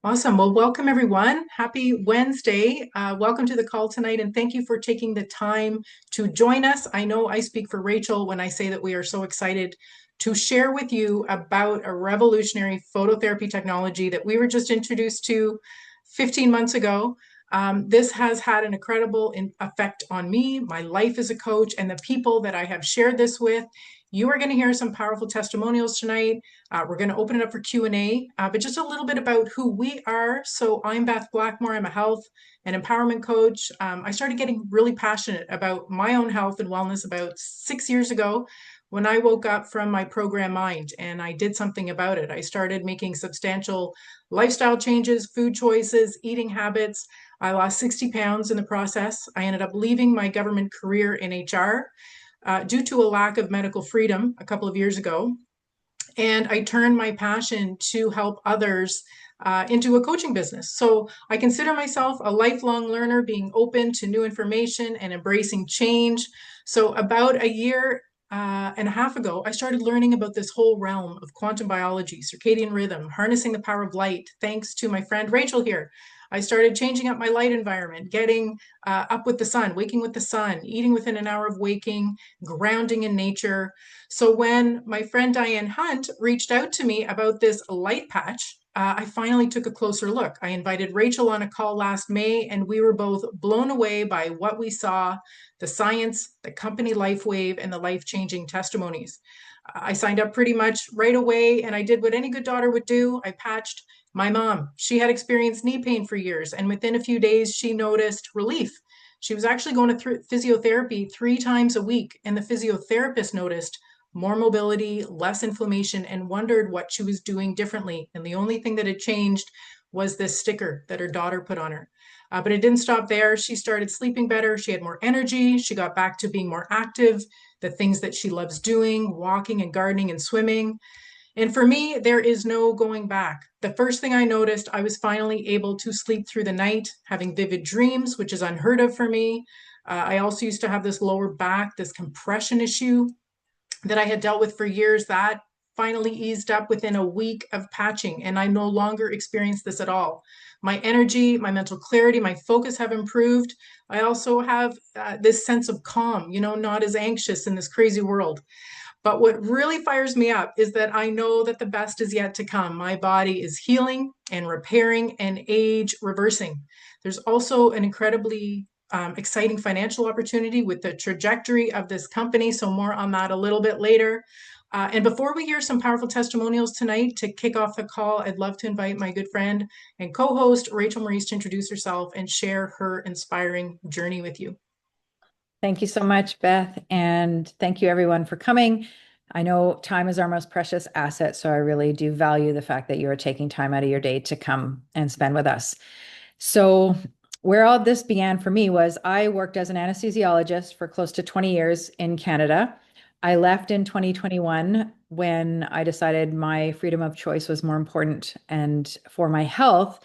Awesome. Well, welcome everyone. Happy Wednesday. Welcome to the call tonight, and thank you for taking the time to join us. I know I speak for Rachel when I say that we are so excited to share with you about a revolutionary phototherapy technology that we were just introduced to 15 months ago. This has had an incredible effect on me, my life as a coach, and the people that I have shared this with. You are going to hear some powerful testimonials tonight. We're going to open it up for Q&A, but just a little bit about who we are. So I'm Beth Blackmore. I'm a health and empowerment coach. I started getting really passionate about my own health and wellness about 6 years ago when I woke up from my program mind and I did something about it. I started making substantial lifestyle changes, food choices, eating habits. I lost 60 pounds in the process. I ended up leaving my government career in HR due to a lack of medical freedom a couple of years ago. And I turned my passion to help others into a coaching business. So I consider myself a lifelong learner, being open to new information and embracing change. So about a year and a half ago, I started learning about this whole realm of quantum biology, circadian rhythm, harnessing the power of light, thanks to my friend Rachel here. I started changing up my light environment, getting up with the sun, waking with the sun, eating within an hour of waking, grounding in nature. So when my friend Diane Hunt reached out to me about this light patch, I finally took a closer look. I invited Rachel on a call last May, and we were both blown away by what we saw, the science, the company LifeWave, and the life-changing testimonies. I signed up pretty much right away, and I did what any good daughter would do. I patched my mom. She had experienced knee pain for years, and within a few days, she noticed relief. She was actually going to physiotherapy 3 times a week, and the physiotherapist noticed more mobility, less inflammation, and wondered what she was doing differently. And the only thing that had changed was this sticker that her daughter put on her. But it didn't stop there. She started sleeping better. She had more energy. She got back to being more active, the things that she loves doing, walking and gardening and swimming. And for me, there is no going back. The first thing I noticed, I was finally able to sleep through the night, having vivid dreams, which is unheard of for me. I also used to have this lower back, this compression issue that I had dealt with for years. That finally eased up within a week of patching, and I no longer experience this at all. My energy, my mental clarity, my focus have improved. I also have this sense of calm, not as anxious in this crazy world. But what really fires me up is that I know that the best is yet to come. My body is healing and repairing and age reversing. There's also an incredibly exciting financial opportunity with the trajectory of this company. So, more on that a little bit later. And before we hear some powerful testimonials tonight to kick off the call, I'd love to invite my good friend and co host, Rachel Maurice, to introduce herself and share her inspiring journey with you. Thank you so much, Beth. And thank you everyone for coming. I know time is our most precious asset, so I really do value the fact that you are taking time out of your day to come and spend with us. So where all this began for me was I worked as an anesthesiologist for close to 20 years in Canada. I left in 2021 when I decided my freedom of choice was more important and for my health.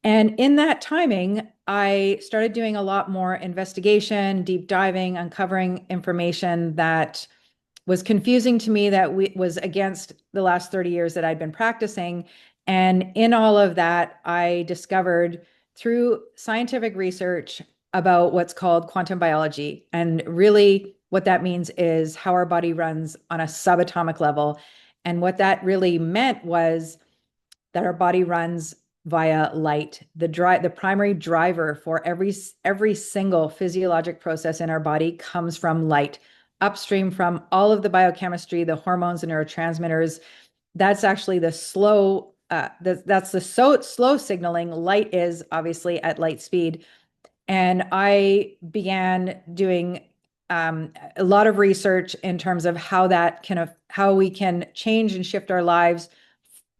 And in that timing, I started doing a lot more investigation, deep diving, uncovering information that was confusing to me, that was against the last 30 years that I'd been practicing. And in all of that, I discovered through scientific research about what's called quantum biology. And really, what that means is how our body runs on a subatomic level. And what that really meant was that our body runs via light. The primary driver for every single physiologic process in our body comes from light, upstream from all of the biochemistry, the hormones and neurotransmitters. That's actually the slow slow signaling. Light is obviously at light speed. And I began doing a lot of research in terms of how we can change and shift our lives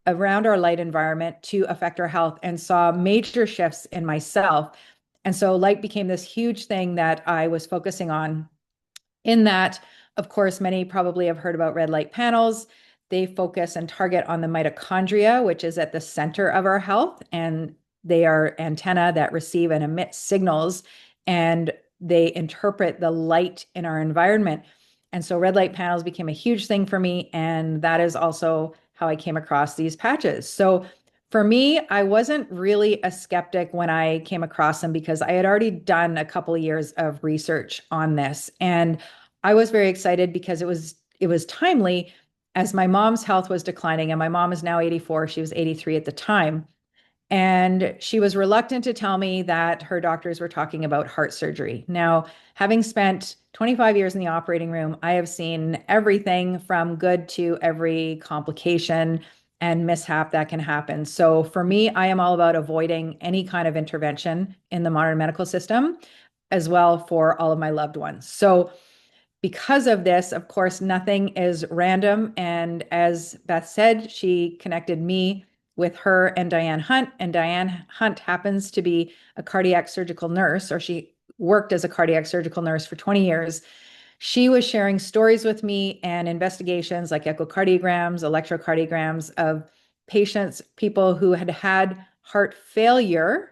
around our light environment to affect our health, and saw major shifts in myself. And so light became this huge thing that I was focusing on. In that, of course, many probably have heard about red light panels. They focus and target on the mitochondria, which is at the center of our health. And they are antenna that receive and emit signals, and they interpret the light in our environment. And so red light panels became a huge thing for me. And that is also how I came across these patches. So For me, I wasn't really a skeptic when I came across them because I had already done a couple of years of research on this. And I was very excited because it was timely as my mom's health was declining, and my mom is now 84. She was 83 at the time. And she was reluctant to tell me that her doctors were talking about heart surgery. Now, having spent 25 years in the operating room, I have seen everything from good to every complication and mishap that can happen. So for me, I am all about avoiding any kind of intervention in the modern medical system, as well for all of my loved ones. So because of this, of course, nothing is random. And as Beth said, she connected me with her and Diane Hunt. And Diane Hunt happens to be a cardiac surgical nurse, or she worked as a cardiac surgical nurse for 20 years. She was sharing stories with me and investigations like echocardiograms, electrocardiograms of patients, people who had had heart failure,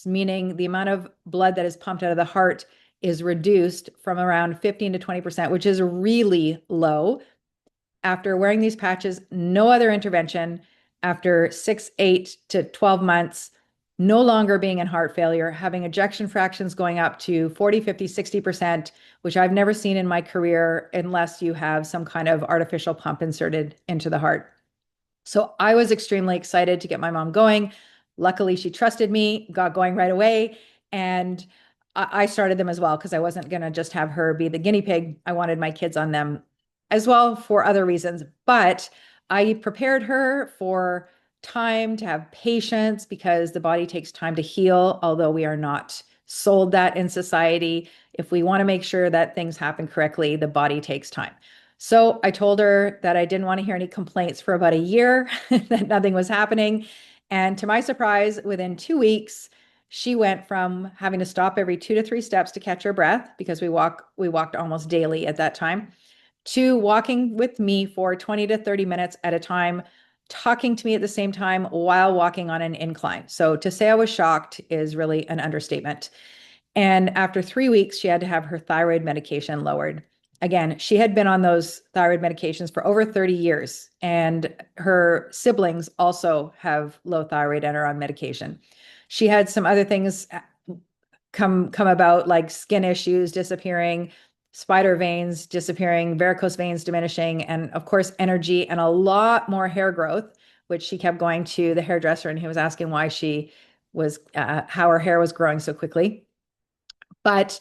meaning the amount of blood that is pumped out of the heart is reduced from around 15 to 20%, which is really low. After wearing these patches, no other intervention, after 6, 8 to 12 months, no longer being in heart failure, having ejection fractions going up to 40, 50, 60%, which I've never seen in my career unless you have some kind of artificial pump inserted into the heart. So I was extremely excited to get my mom going. Luckily, she trusted me, got going right away. And I started them as well because I wasn't going to just have her be the guinea pig. I wanted my kids on them as well for other reasons. But I prepared her for time, to have patience, because the body takes time to heal, although we are not sold that in society. If we want to make sure that things happen correctly, the body takes time. So I told her that I didn't want to hear any complaints for about a year, that nothing was happening. And to my surprise, within 2 weeks, she went from having to stop every 2 to 3 steps to catch her breath because we walked almost daily at that time, to walking with me for 20 to 30 minutes at a time, talking to me at the same time while walking on an incline. So to say I was shocked is really an understatement. And after 3 weeks, she had to have her thyroid medication lowered. Again, she had been on those thyroid medications for over 30 years, and her siblings also have low thyroid and are on medication. She had some other things come about, like skin issues disappearing, spider veins disappearing, varicose veins diminishing, and of course, energy and a lot more hair growth, which she kept going to the hairdresser and he was asking why how her hair was growing so quickly. But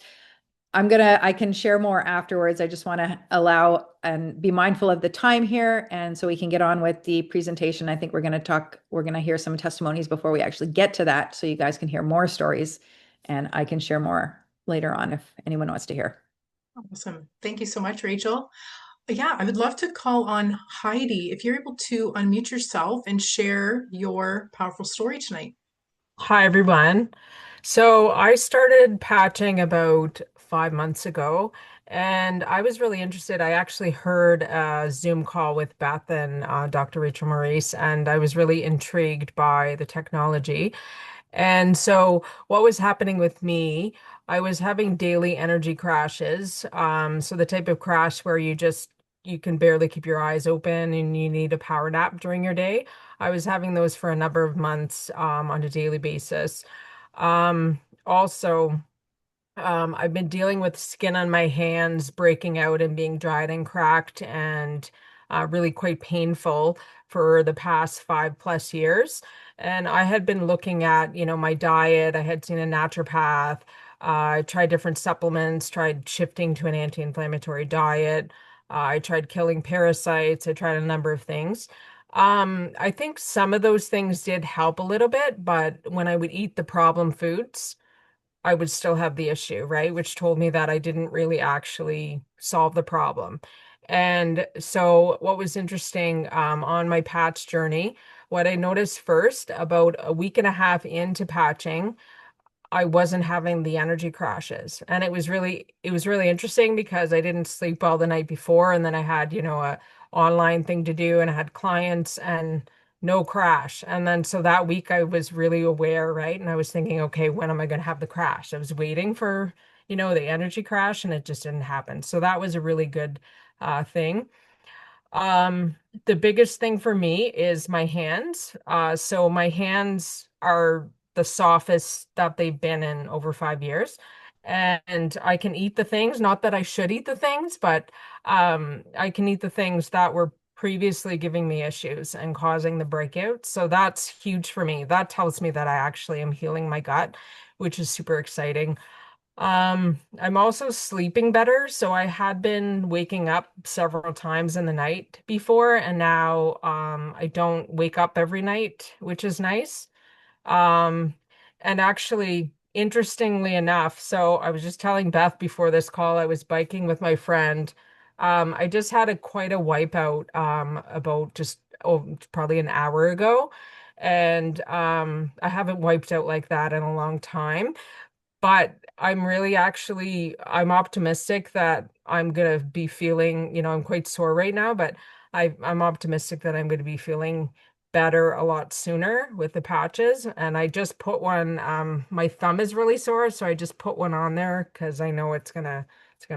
I can share more afterwards. I just want to allow and be mindful of the time here. And so we can get on with the presentation. I think we're going to hear some testimonies before we actually get to that. So you guys can hear more stories and I can share more later on if anyone wants to hear. Awesome. Thank you so much, Rachel. Yeah, I would love to call on Heidi if you're able to unmute yourself and share your powerful story tonight. Hi, everyone. So I started patching about 5 months ago, and I was really interested. I actually heard a Zoom call with Beth and Dr. Rachel Maurice, and I was really intrigued by the technology. And so what was happening with me, I was having daily energy crashes. So the type of crash where you can barely keep your eyes open and you need a power nap during your day. I was having those for a number of months on a daily basis. Also, I've been dealing with skin on my hands breaking out and being dried and cracked and really quite painful for the past 5+ years. And I had been looking at, my diet. I had seen a naturopath, tried different supplements, tried shifting to an anti-inflammatory diet. I tried killing parasites. I tried a number of things. I think some of those things did help a little bit, but when I would eat the problem foods, I would still have the issue, right? Which told me that I didn't really actually solve the problem. And so what was interesting on my patch journey, what I noticed first, about a week and a half into patching, I wasn't having the energy crashes. And it was really interesting because I didn't sleep well the night before. And then I had, a online thing to do and I had clients and no crash. And then so that week I was really aware, right? And I was thinking, okay, when am I going to have the crash? I was waiting for, the energy crash and it just didn't happen. So that was a really good thing. The biggest thing for me is my hands. So my hands are the softest that they've been in over 5 years. And I can eat the things, not that I should eat the things, but I can eat the things that were previously giving me issues and causing the breakouts. So that's huge for me. That tells me that I actually am healing my gut, which is super exciting. I'm also sleeping better. So I had been waking up several times in the night before, and now I don't wake up every night, which is nice. Um, and actually, interestingly enough, so I was just telling Beth before this call, I was biking with my friend. I just had quite a wipeout about just probably an hour ago. And I haven't wiped out like that in a long time. But I'm really I'm optimistic that I'm gonna be feeling, I'm quite sore right now, but I'm optimistic that I'm gonna be feeling better a lot sooner with the patches. And I just put one, my thumb is really sore, so I just put one on there because I know it's gonna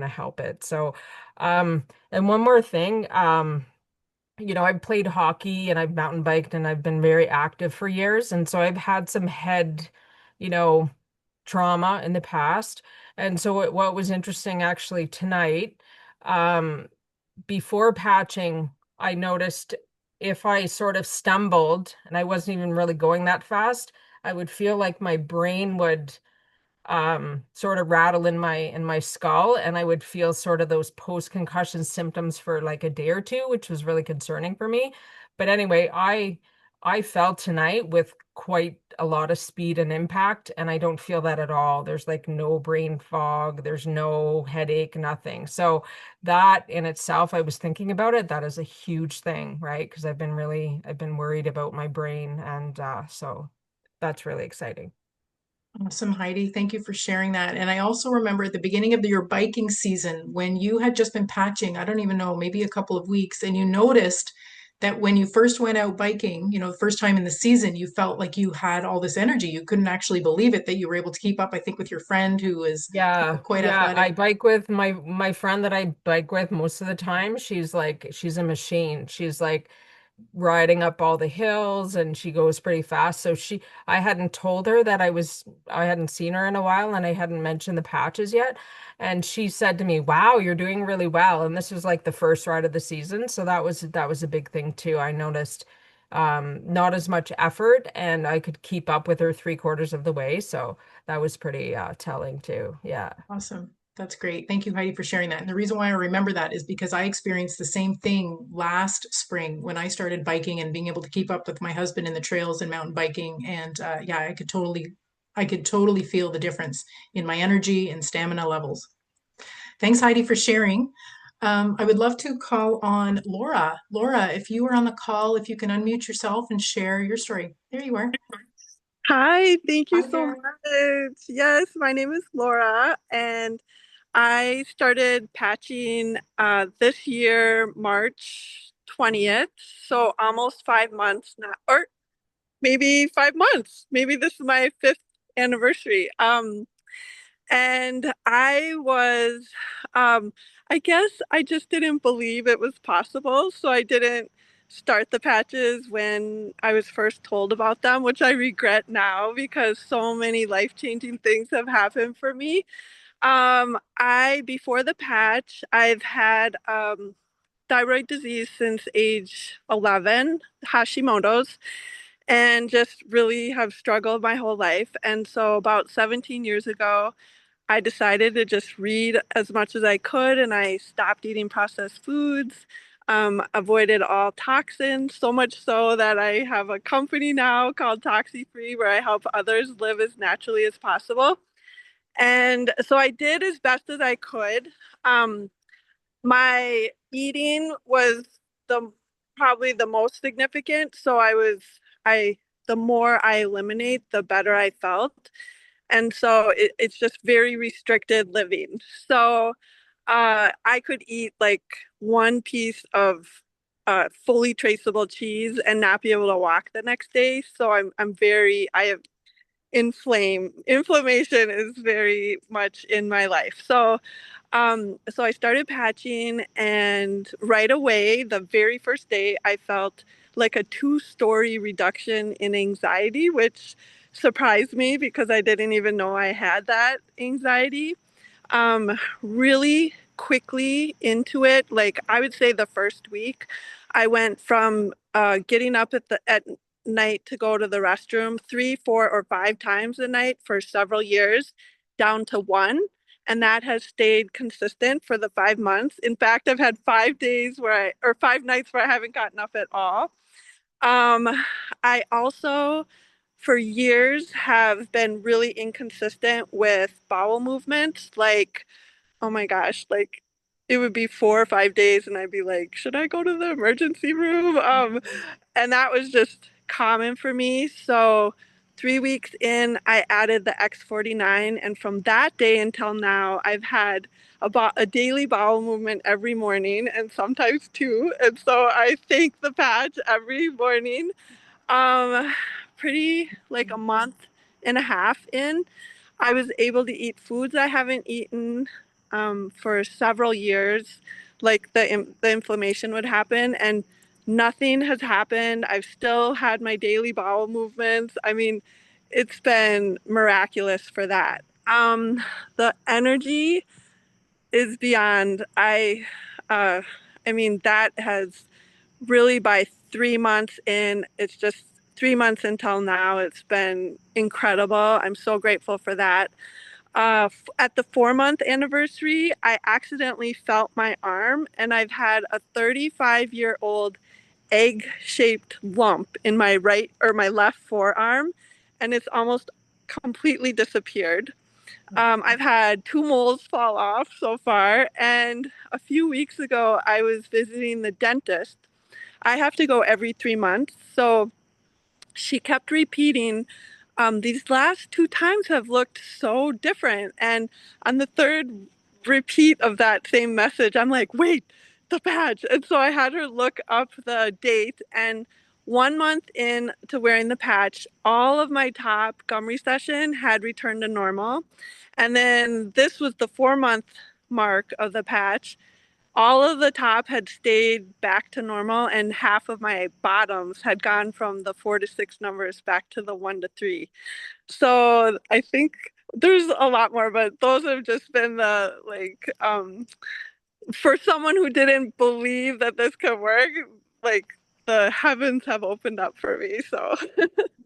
help it. So and one more thing, I've played hockey and I've mountain biked and I've been very active for years. And so I've had some head, you know, trauma in the past. And so what was interesting actually tonight, um, before patching, I noticed if I sort of stumbled and I wasn't even really going that fast, I would feel like my brain would sort of rattle in my skull, and I would feel sort of those post-concussion symptoms for like a day or two, which was really concerning for me. But anyway, I fell tonight with quite a lot of speed and impact, and I don't feel that at all. There's like no brain fog, there's no headache, nothing. So that in itself, I was thinking about it, that is a huge thing, right? Because I've been worried about my brain, and so that's really exciting. Awesome, Heidi. Thank you for sharing that. And I also remember at the beginning of your biking season when you had just been patching, I don't even know, maybe a couple of weeks, and you noticed that when you first went out biking, the first time in the season, you felt like you had all this energy. You couldn't actually believe it that you were able to keep up, I think, with your friend who is Yeah, quite yeah. athletic. I bike with my friend that I bike with most of the time. She's a machine. She's like riding up all the hills and she goes pretty fast. So I hadn't told her that I hadn't seen her in a while and I hadn't mentioned the patches yet. And she said to me, "Wow, you're doing really well." And this was like the first ride of the season, so that was a big thing too. I noticed not as much effort and I could keep up with her 3/4 of the way. So that was pretty telling too. Yeah. Awesome. That's great. Thank you, Heidi, for sharing that. And the reason why I remember that is because I experienced the same thing last spring when I started biking and being able to keep up with my husband in the trails and mountain biking. And yeah, I could totally feel the difference in my energy and stamina levels. Thanks, Heidi, for sharing. I would love to call on Laura. Laura, if you are on the call, if you can unmute yourself and share your story. There you are. Hi, thank you Hi so there. much. Yes, my name is Laura, and I started patching this year, March 20th. So almost 5 months now, or maybe 5 months. Maybe this is my fifth anniversary. And um, I guess I just didn't believe it was possible. So I didn't start the patches when I was first told about them, which I regret now because so many life-changing things have happened for me. Before the patch, I've had thyroid disease since age 11, Hashimoto's, and just really have struggled my whole life. And so about 17 years ago, I decided to just read as much as I could, and I stopped eating processed foods, avoided all toxins, so much so that I have a company now called Toxi Free where I help others live as naturally as possible. And so I did as best as I could. Um, my eating was the probably the most significant. So I the more I eliminate, the better I felt. And so it's just very restricted living. So I could eat like one piece of fully traceable cheese and not be able to walk the next day. So I have inflammation is very much in my life. So So I started patching, and right away, the very first day, I felt like a 2-story reduction in anxiety, which surprised me because I didn't even know I had that anxiety. Really quickly into it, like I would say the first week, I went from getting up at night to go to the restroom 3, 4, or 5 times a night for several years, down to 1. And that has stayed consistent for the 5 months. In fact, I've had 5 days or 5 nights where I haven't gotten up at all. Um, I also, for years, have been really inconsistent with bowel movements. Like, oh my gosh, like it would be 4 or 5 days and I'd be like, should I go to the emergency room? And that was just common for me. So 3 weeks in, I added the X39, and from that day until now, I've had about a daily bowel movement every morning, and sometimes 2. And so I thank the patch every morning. Um, Pretty like a month and a half in, I was able to eat foods I haven't eaten for several years. Like the inflammation would happen, and nothing has happened. I've still had my daily bowel movements. I mean, it's been miraculous for that. The energy is beyond. Uh, I mean, that has really, by 3 months in, it's just 3 months until now, it's been incredible. I'm so grateful for that. At the 4-month anniversary, I accidentally felt my arm, and I've had a 35-year-old egg-shaped lump in my right or my left forearm, and it's almost completely disappeared. I've had 2 moles fall off so far, and a few weeks ago, I was visiting the dentist. I have to go every 3 months, so she kept repeating, these last 2 times have looked so different. And on the third repeat of that same message, I'm like, wait, the patch. And so I had her look up the date, and 1 month in to wearing the patch, all of my top gum recession had returned to normal. And then this was the 4-month mark of the patch. All of the top had stayed back to normal, and half of my bottoms had gone from the 4 to 6 numbers back to the 1 to 3. So I think there's a lot more, but those have just been the for someone who didn't believe that this could work, like the heavens have opened up for me. So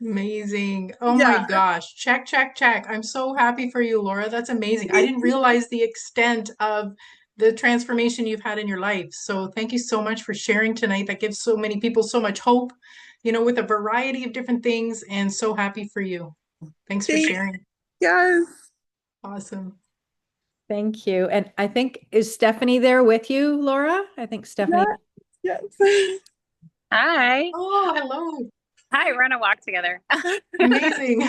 Amazing. Oh my yeah. gosh. Check, check, check. I'm so happy for you, Laura. That's amazing. I didn't realize the extent of the transformation you've had in your life. So thank you so much for sharing tonight. That gives so many people so much hope, with a variety of different things, and so happy for you. Thanks for Thanks. sharing. Yes. Awesome. Thank you. And I think, is Stephanie there with you, Laura? I think Stephanie. Yes. Yes. Hi. Oh, hello. Hi, we're on a walk together. Amazing.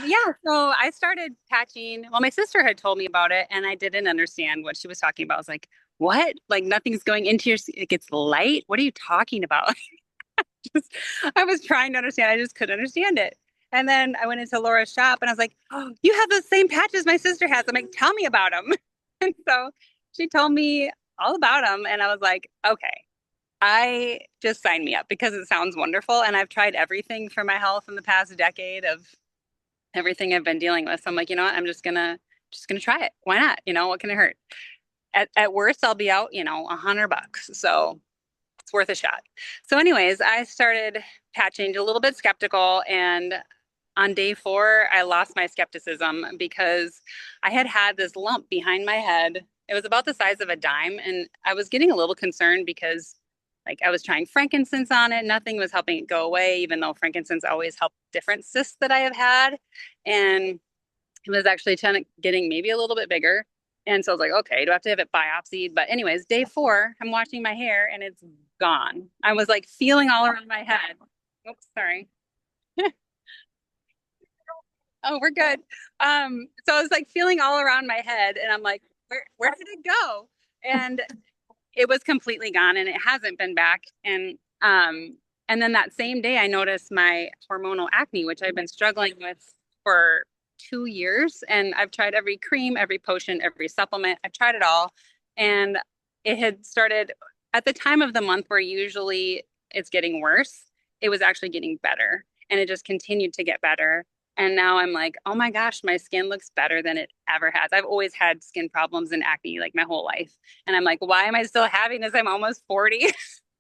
Yeah, so I started patching. Well, my sister had told me about it and I didn't understand what she was talking about. I was like, what? Like nothing's going into it gets light? What are you talking about? I was trying to understand. I just couldn't understand it. And then I went into Laura's shop and I was like, oh, you have the same patches my sister has. I'm like, tell me about them. And so she told me all about them. And I was like, okay. I just sign me up because it sounds wonderful. And I've tried everything for my health in the past decade of everything I've been dealing with. So I'm like, you know what? I'm just gonna try it. Why not? What can it hurt? At worst, I'll be out, $100. So it's worth a shot. So anyways, I started patching, a little bit skeptical. And on day 4, I lost my skepticism because I had this lump behind my head. It was about the size of a dime. And I was getting a little concerned because I was trying frankincense on it. Nothing was helping it go away, even though frankincense always helped different cysts that I have had. And it was actually getting maybe a little bit bigger. And so I was like, okay, do I have to have it biopsied? But anyways, day 4, I'm washing my hair and it's gone. I was like feeling all around my head. Oops, sorry. Oh, we're good. So I was like feeling all around my head and I'm like, where did it go? And it was completely gone and it hasn't been back. And then that same day I noticed my hormonal acne, which I've been struggling with for 2 years, and I've tried every cream, every potion, every supplement. I've tried it all. And it had started at the time of the month where usually it's getting worse. It was actually getting better, and it just continued to get better. And now I'm like, oh my gosh, my skin looks better than it ever has. I've always had skin problems and acne like my whole life. And I'm like, why am I still having this? I'm almost 40.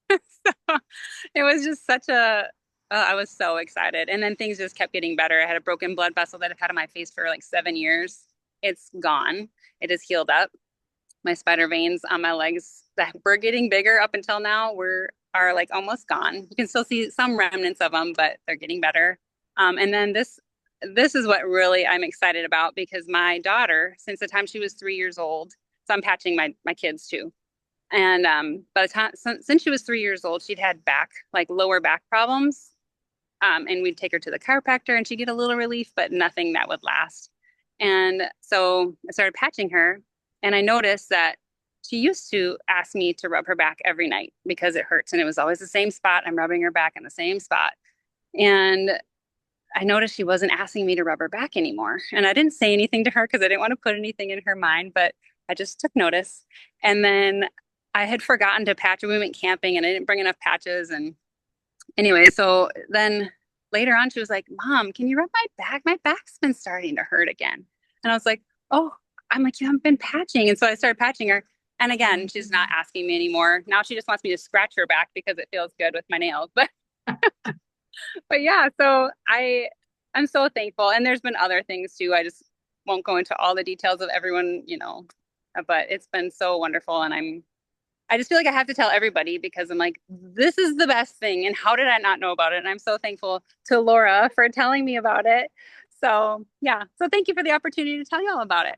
So it was just such a, I was so excited. And then things just kept getting better. I had a broken blood vessel that I've had on my face for like 7 years. It's gone. It is healed up. My spider veins on my legs that were getting bigger up until now are like almost gone. You can still see some remnants of them, but they're getting better. And then this is what really I'm excited about, because my daughter, since the time she was 3 years old, so I'm patching my kids too. And by the time since she was 3 years old, she'd had lower back problems. And we'd take her to the chiropractor and she'd get a little relief, but nothing that would last. And so I started patching her, and I noticed that she used to ask me to rub her back every night because it hurts. And it was always the same spot. I'm rubbing her back in the same spot. And I noticed she wasn't asking me to rub her back anymore. And I didn't say anything to her because I didn't want to put anything in her mind, but I just took notice. And then I had forgotten to patch. We went camping and I didn't bring enough patches. And anyway, so then later on, she was like, Mom, can you rub my back? My back's been starting to hurt again. And I was like, oh, I'm like, you haven't been patching. And so I started patching her. And again, she's not asking me anymore. Now she just wants me to scratch her back because it feels good with my nails. But but yeah, so I'm so thankful. And there's been other things too. I just won't go into all the details of everyone, but it's been so wonderful. And I just feel like I have to tell everybody, because I'm like, this is the best thing. And how did I not know about it? And I'm so thankful to Laura for telling me about it. So yeah, so thank you for the opportunity to tell you all about it.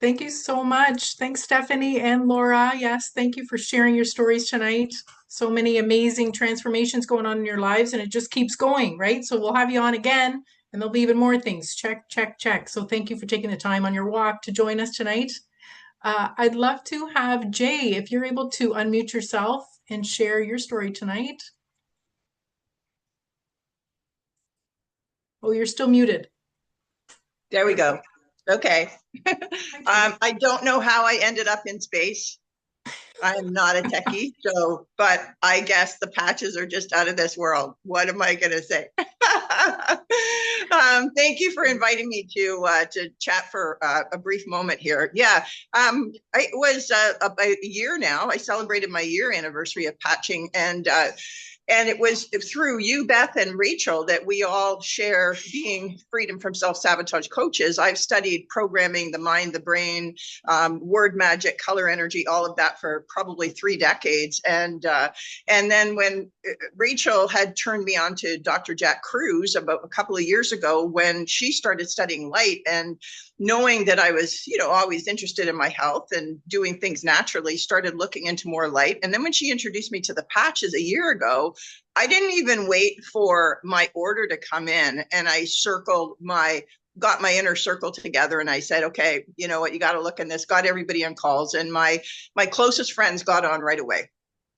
Thank you so much. Thanks, Stephanie and Laura. Yes, thank you for sharing your stories tonight. So many amazing transformations going on in your lives, and it just keeps going, right? So we'll have you on again, and there'll be even more things. Check, check, check. So thank you for taking the time on your walk to join us tonight. I'd love to have Jay, if you're able to unmute yourself and share your story tonight. Oh, you're still muted. There we go. Okay. I don't know how I ended up in space. I'm not a techie, but I guess the patches are just out of this world. What am I going to say? Thank you for inviting me to chat for a brief moment here. Yeah, it was about a year now. I celebrated my year anniversary of patching, and it was through you, Beth, and Rachel that we all share being freedom from self-sabotage coaches. I've studied programming, the mind, the brain, word magic, color energy, all of that for probably 3 decades. And then when Rachel had turned me on to Dr. Jack Cruz about a couple of years ago, when she started studying light, and knowing that I was, always interested in my health and doing things naturally, started looking into more light. And then when she introduced me to the patches a year ago, I didn't even wait for my order to come in, and I got my inner circle together, and I said, okay, you know what, you got to look in this, got everybody on calls, and my closest friends got on right away.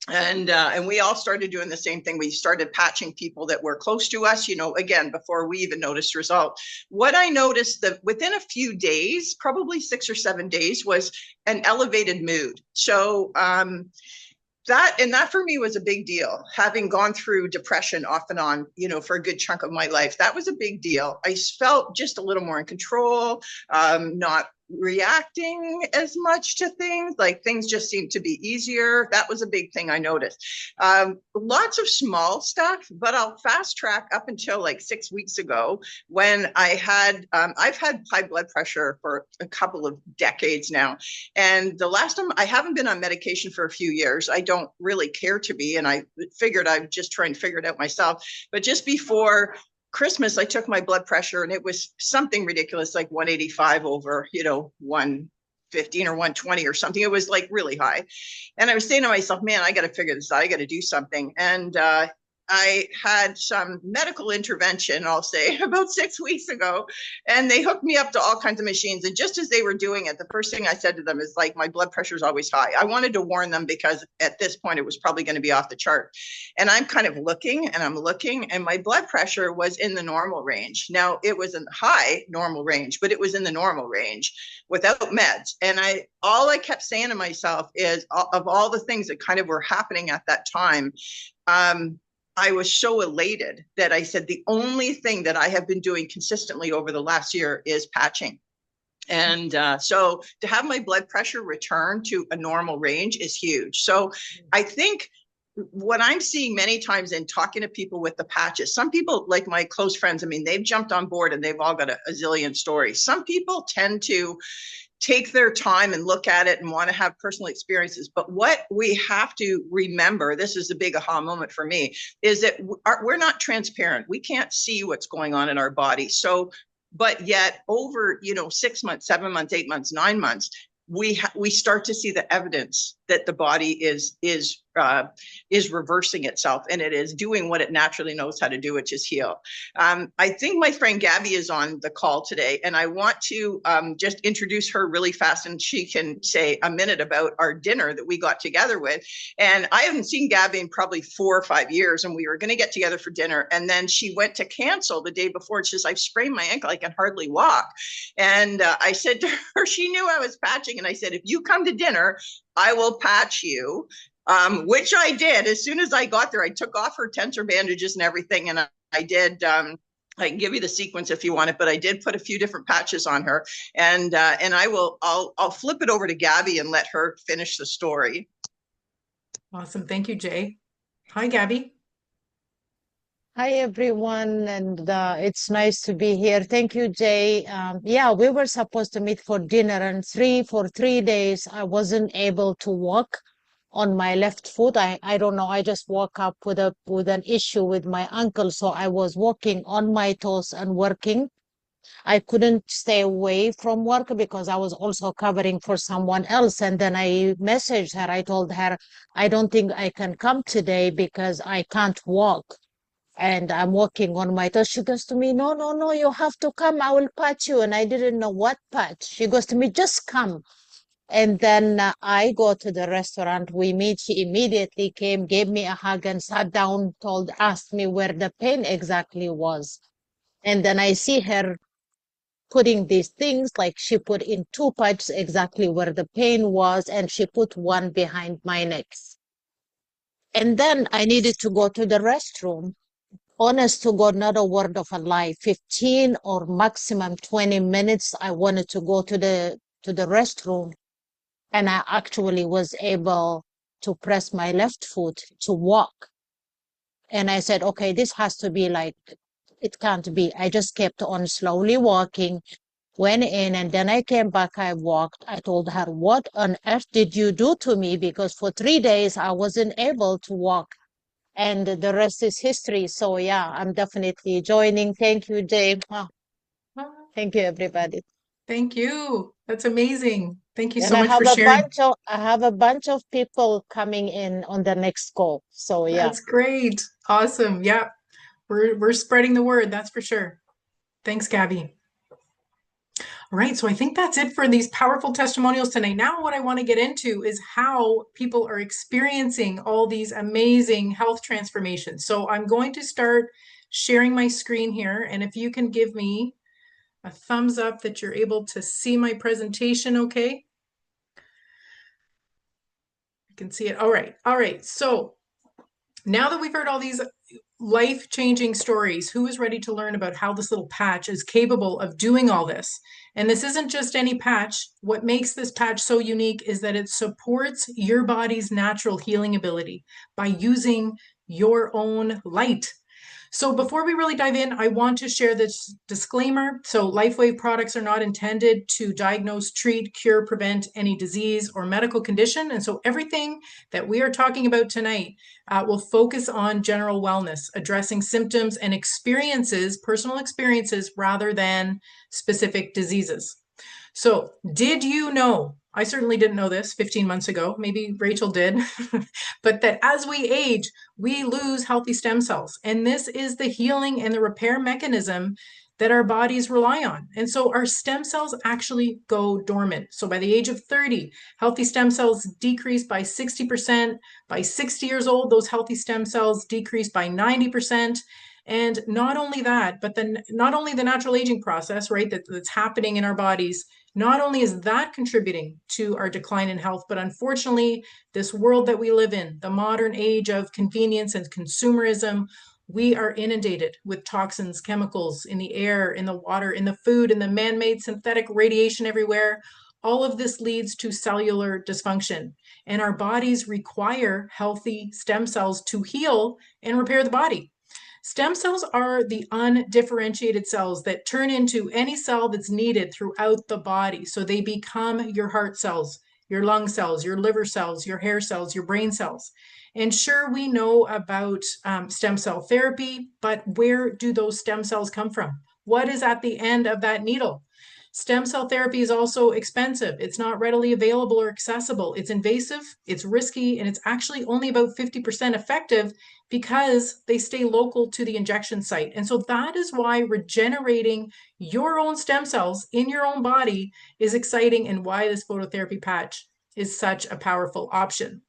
And we all started doing the same thing. We started patching people that were close to us, again, before we even noticed result. What I noticed that within a few days, probably 6 or 7 days, was an elevated mood. So that for me was a big deal. Having gone through depression off and on, for a good chunk of my life, that was a big deal. I felt just a little more in control, not reacting as much to things, like things just seemed to be easier. That was a big thing I noticed. Lots of small stuff, but I'll fast track up until like 6 weeks ago, when I've had high blood pressure for a couple of decades now. And the last time, I haven't been on medication for a few years. I don't really care to be. And I figured I'd just try and figure it out myself. But just before Christmas, I took my blood pressure, and it was something ridiculous, like 185 over, 115 or 120 or something. It was like really high. And I was saying to myself, man, I got to figure this out. I got to do something. And I had some medical intervention, I'll say, about 6 weeks ago, and they hooked me up to all kinds of machines. And just as they were doing it, the first thing I said to them is like, my blood pressure is always high. I wanted to warn them because at this point it was probably going to be off the chart. And I'm kind of looking and I'm looking, and my blood pressure was in the normal range. Now, it was in the high normal range, but it was in the normal range without meds. And all I kept saying to myself is, of all the things that kind of were happening at that time, I was so elated that I said, the only thing that I have been doing consistently over the last year is patching. And so to have my blood pressure return to a normal range is huge. So I think what I'm seeing many times in talking to people with the patches, some people, like my close friends, I mean, they've jumped on board and they've all got a zillion stories. Some people tend to take their time and look at it and want to have personal experiences. But what we have to remember, this is a big aha moment for me, is that we're not transparent. We can't see what's going on in our body. So, but yet over, 6 months, 7 months, 8 months, 9 months, we start to see the evidence that the body is reversing itself, and it is doing what it naturally knows how to do, which is heal. I think my friend Gabby is on the call today, and I want to just introduce her really fast, and she can say a minute about our dinner that we got together with. And I haven't seen Gabby in probably 4 or 5 years, and we were going to get together for dinner, and then she went to cancel the day before, and she says, I've sprained my ankle, I can hardly walk. And I said to her, she knew I was patching, and I said, if you come to dinner, I will patch you, which I did. As soon as I got there, I took off her tensor bandages and everything, and I did. I can give you the sequence if you want it, but I did put a few different patches on her, and I'll flip it over to Gabby and let her finish the story. Awesome, thank you, Jay. Hi, Gabby. Hi, everyone, and it's nice to be here. Thank you, Jay. Yeah, we were supposed to meet for dinner, and for 3 days, I wasn't able to walk on my left foot. I don't know, I just woke up with an issue with my ankle, so I was walking on my toes and working. I couldn't stay away from work because I was also covering for someone else. And then I messaged her. I told her, I don't think I can come today because I can't walk. And I'm walking on my toes. She goes to me, no, you have to come. I will patch you. And I didn't know what patch. She goes to me, just come. And then I go to the restaurant. We meet. She immediately came, gave me a hug and sat down, asked me where the pain exactly was. And then I see her putting these things, like she put in 2 patches exactly where the pain was, and she put one behind my neck. And then I needed to go to the restroom. Honest to God, not a word of a lie, 15 or maximum 20 minutes, I wanted to go to the restroom. And I actually was able to press my left foot to walk. And I said, okay, this has to be like, it can't be. I just kept on slowly walking, went in, and then I came back, I walked. I told her, what on earth did you do to me? Because for 3 days, I wasn't able to walk. And the rest is history. So yeah, I'm definitely joining. Thank you, Jay. Oh, thank you, everybody. Thank you. That's amazing. Thank you And so much for sharing. I have a bunch of people coming in on the next call. So yeah. That's great. Awesome. Yeah. We're spreading the word, that's for sure. Thanks, Gabby. All right, so I think that's it for these powerful testimonials tonight. Now what I want to get into is how people are experiencing all these amazing health transformations. So I'm going to start sharing my screen here, and if you can give me a thumbs up that you're able to see my presentation, okay? I can see it. All right. So now that we've heard all these life-changing stories, who is ready to learn about how this little patch is capable of doing all this? And this isn't just any patch. What makes this patch so unique is that it supports your body's natural healing ability by using your own light. So before we really dive in, I want to share this disclaimer. So LifeWave products are not intended to diagnose, treat, cure, prevent any disease or medical condition. And so everything that we are talking about tonight will focus on general wellness, addressing symptoms and experiences, personal experiences, rather than specific diseases. So did you know, I certainly didn't know this 15 months ago, maybe Rachel did, but that as we age, we lose healthy stem cells. And this is the healing and the repair mechanism that our bodies rely on. And so our stem cells actually go dormant. So by the age of 30, healthy stem cells decrease by 60%. By 60 years old, those healthy stem cells decrease by 90%. And not only that, but then not only the natural aging process, right, that's happening in our bodies, not only is that contributing to our decline in health, but unfortunately, this world that we live in, the modern age of convenience and consumerism, we are inundated with toxins, chemicals in the air, in the water, in the food, in the man-made synthetic radiation everywhere. All of this leads to cellular dysfunction, and our bodies require healthy stem cells to heal and repair the body. Stem cells are the undifferentiated cells that turn into any cell that's needed throughout the body. So they become your heart cells, your lung cells, your liver cells, your hair cells, your brain cells. And sure, we know about stem cell therapy, but where do those stem cells come from? What is at the end of that needle? Stem cell therapy is also expensive. It's not readily available or accessible. It's invasive, it's risky, and it's actually only about 50% effective because they stay local to the injection site. And so that is why regenerating your own stem cells in your own body is exciting, and why this phototherapy patch is such a powerful option.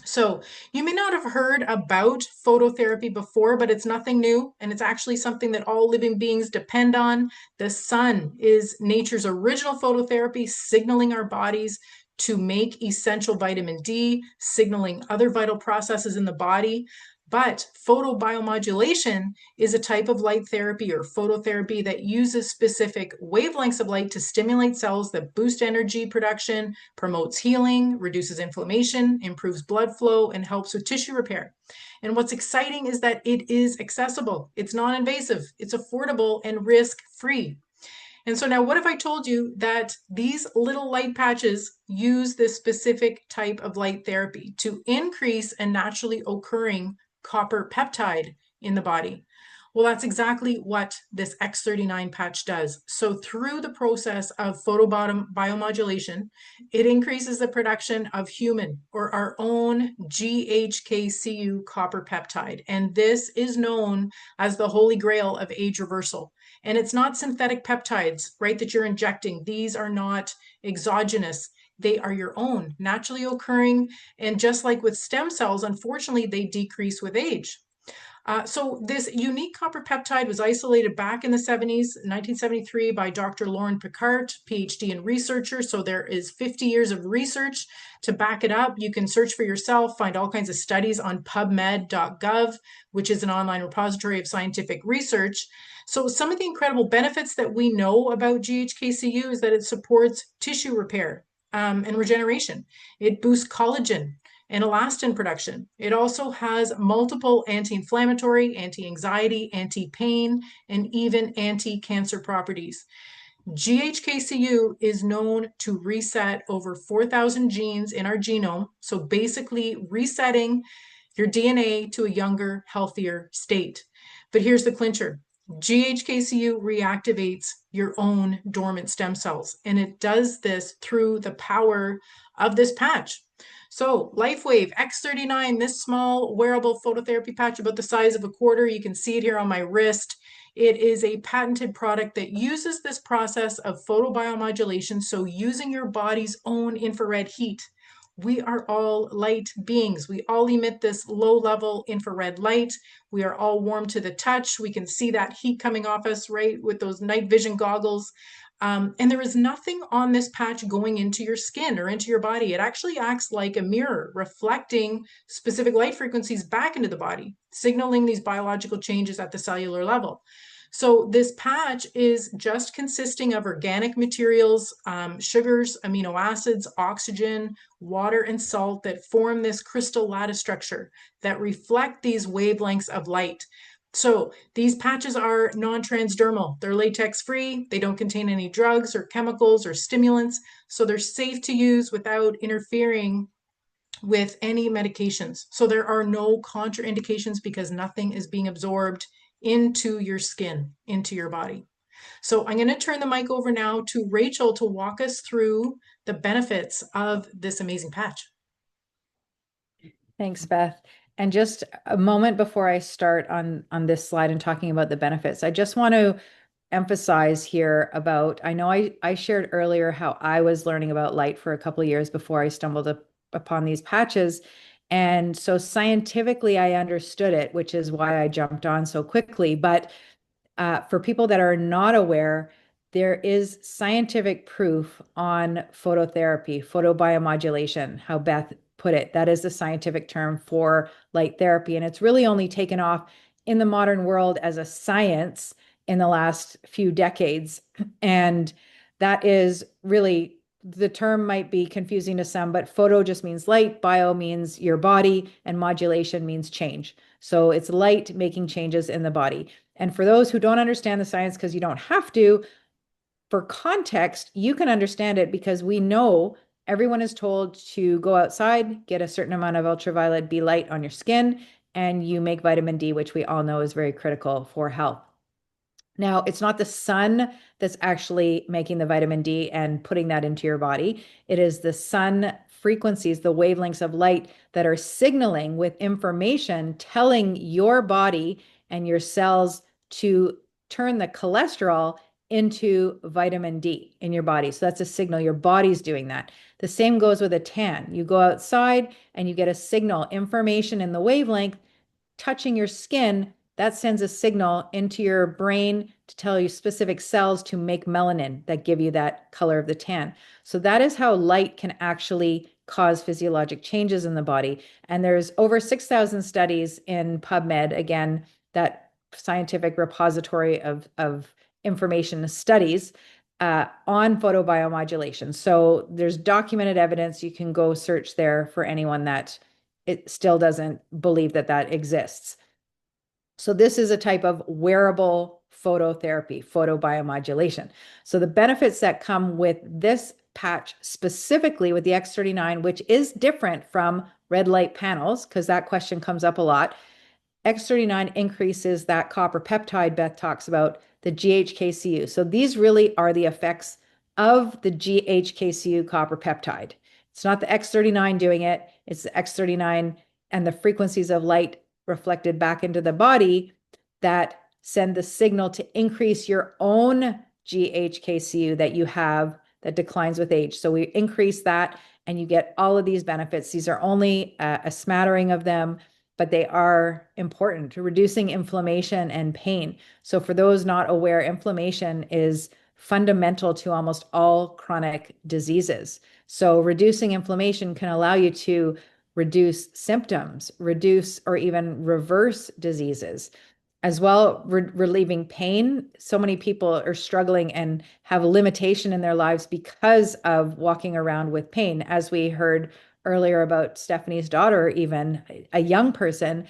So you may not have heard about phototherapy before, but it's nothing new, and it's actually something that all living beings depend on. The sun is nature's original phototherapy, signaling our bodies to make essential vitamin D, signaling other vital processes in the body. But photobiomodulation is a type of light therapy or phototherapy that uses specific wavelengths of light to stimulate cells that boost energy production, promotes healing, reduces inflammation, improves blood flow, and helps with tissue repair. And what's exciting is that it is accessible, it's non-invasive, it's affordable, and risk-free. And so now what if I told you that these little light patches use this specific type of light therapy to increase a naturally occurring copper peptide in the body? Well, that's exactly what this X39 patch does. So through the process of photobiomodulation, it increases the production of human or our own GHKCU copper peptide. And this is known as the holy grail of age reversal. And it's not synthetic peptides, right, that you're injecting. These are not exogenous. They are your own, naturally occurring. And just like with stem cells, unfortunately, they decrease with age. So this unique copper peptide was isolated back in the 70s, 1973, by Dr. Lauren Picard, PhD and researcher. So there is 50 years of research to back it up. You can search for yourself, find all kinds of studies on pubmed.gov, which is an online repository of scientific research. So some of the incredible benefits that we know about GHKCU is that it supports tissue repair and regeneration. It boosts collagen and elastin production. It also has multiple anti-inflammatory, anti-anxiety, anti-pain, and even anti-cancer properties. GHKCU is known to reset over 4,000 genes in our genome, so basically resetting your DNA to a younger, healthier state. But here's the clincher. GHKCU reactivates your own dormant stem cells, and it does this through the power of this patch. So LifeWave X39, this small wearable phototherapy patch about the size of a quarter, you can see it here on my wrist. It is a patented product that uses this process of photobiomodulation, so using your body's own infrared heat. We are all light beings. We all emit this low-level infrared light. We are all warm to the touch. We can see that heat coming off us, right, with those night vision goggles. And there is nothing on this patch going into your skin or into your body. It actually acts like a mirror, reflecting specific light frequencies back into the body, signaling these biological changes at the cellular level. So this patch is just consisting of organic materials, sugars, amino acids, oxygen, water, and salt that form this crystal lattice structure that reflect these wavelengths of light. So these patches are non-transdermal. They're latex-free. They don't contain any drugs or chemicals or stimulants. So they're safe to use without interfering with any medications. So there are no contraindications because nothing is being absorbed into your skin, into your body. So I'm going to turn the mic over now to Rachel to walk us through the benefits of this amazing patch. Thanks, Beth. And just a moment before I start on this slide and talking about the benefits, I just want to emphasize here about, I know I shared earlier how I was learning about light for a couple of years before I stumbled upon these patches. And so scientifically, I understood it, which is why I jumped on so quickly. But for people that are not aware, there is scientific proof on phototherapy, photobiomodulation, how Beth put it. That is the scientific term for light therapy. And it's really only taken off in the modern world as a science in the last few decades. And that is really, the term might be confusing to some, but photo just means light, bio means your body, and modulation means change. So it's light making changes in the body. And for those who don't understand the science, because you don't have to, for context, you can understand it because we know everyone is told to go outside, get a certain amount of ultraviolet B light on your skin, and you make vitamin D, which we all know is very critical for health. Now, it's not the sun that's actually making the vitamin D and putting that into your body. It is the sun frequencies, the wavelengths of light that are signaling with information, telling your body and your cells to turn the cholesterol into vitamin D in your body. So that's a signal. Your body's doing that. The same goes with a tan. You go outside and you get a signal, information in the wavelength touching your skin. That sends a signal into your brain to tell you specific cells to make melanin that give you that color of the tan. So that is how light can actually cause physiologic changes in the body. And there's over 6,000 studies in PubMed, again, that scientific repository of information studies on photobiomodulation. So there's documented evidence. You can go search there for anyone that it still doesn't believe that that exists. So this is a type of wearable phototherapy, photobiomodulation. So the benefits that come with this patch, specifically with the X39, which is different from red light panels, because that question comes up a lot. X39 increases that copper peptide Beth talks about, the GHKCU. So these really are the effects of the GHKCU copper peptide. It's not the X39 doing it, it's the X39 and the frequencies of light reflected back into the body that send the signal to increase your own GHKCU that you have that declines with age. So we increase that and you get all of these benefits. These are only a smattering of them, but they are important to reducing inflammation and pain. So for those not aware, inflammation is fundamental to almost all chronic diseases. So reducing inflammation can allow you to reduce symptoms, reduce or even reverse diseases. As well, relieving pain. So many people are struggling and have a limitation in their lives because of walking around with pain. As we heard earlier about Stephanie's daughter, even a young person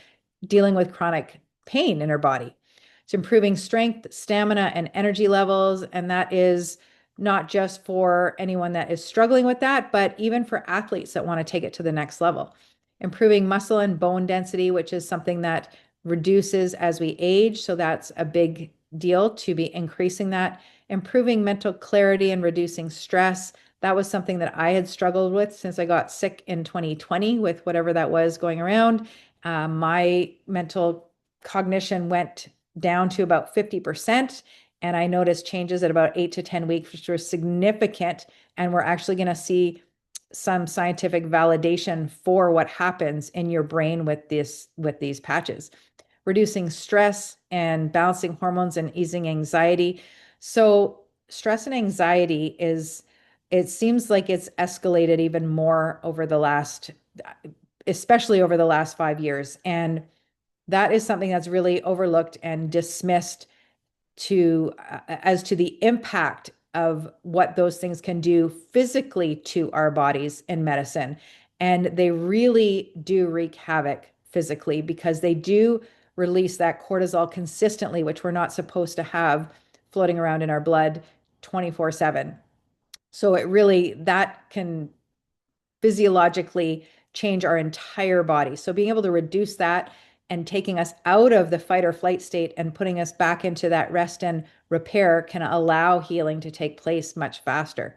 dealing with chronic pain in her body. It's improving strength, stamina, and energy levels. And that is not just for anyone that is struggling with that, but even for athletes that want to take it to the next level. Improving muscle and bone density, which is something that reduces as we age. So that's a big deal to be increasing that. Improving mental clarity and reducing stress. That was something that I had struggled with since I got sick in 2020 with whatever that was going around. My mental cognition went down to about 50%. And I noticed changes at about 8 to 10 weeks, which were significant. And we're actually going to see some scientific validation for what happens in your brain with these patches. Reducing stress and balancing hormones and easing anxiety. So stress and anxiety it seems like it's escalated even more over the last, especially over the last 5 years. And that is something that's really overlooked and dismissed as to the impact of what those things can do physically to our bodies in medicine. And they really do wreak havoc physically because they do release that cortisol consistently, which we're not supposed to have floating around in our blood 24/7. So that can physiologically change our entire body. So being able to reduce that and taking us out of the fight or flight state and putting us back into that rest and repair can allow healing to take place much faster.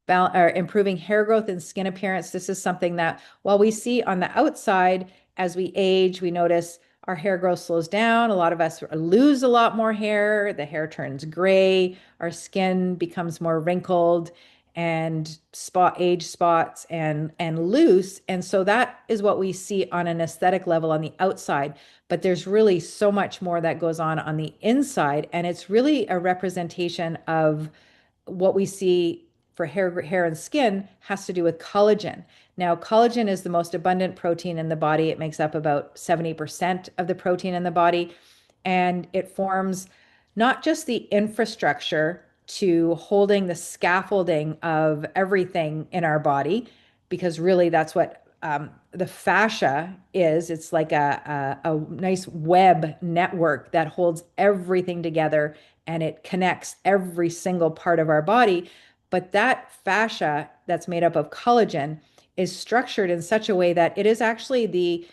Improving hair growth and skin appearance. This is something that while we see on the outside As we age, we notice our hair growth slows down. A lot of us lose a lot more hair. The hair turns gray. Our skin becomes more wrinkled and age spots and loose. And so that is what we see on an aesthetic level on the outside. But there's really so much more that goes on the inside. And it's really a representation of what we see for hair and skin has to do with collagen. Now, collagen is the most abundant protein in the body. It makes up about 70% of the protein in the body, and it forms not just the infrastructure to holding the scaffolding of everything in our body, because really that's what the fascia is. It's like a nice web network that holds everything together, and it connects every single part of our body. But that fascia that's made up of collagen is structured in such a way that it is actually the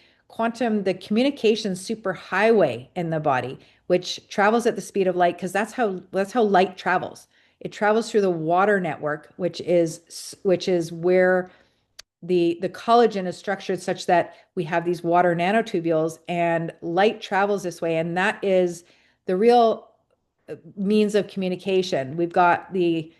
communication superhighway in the body, which travels at the speed of light, because that's how light travels. It travels through the water network, which is where the collagen is structured such that we have these water nanotubules, and light travels this way. And that is the real means of communication. We've got the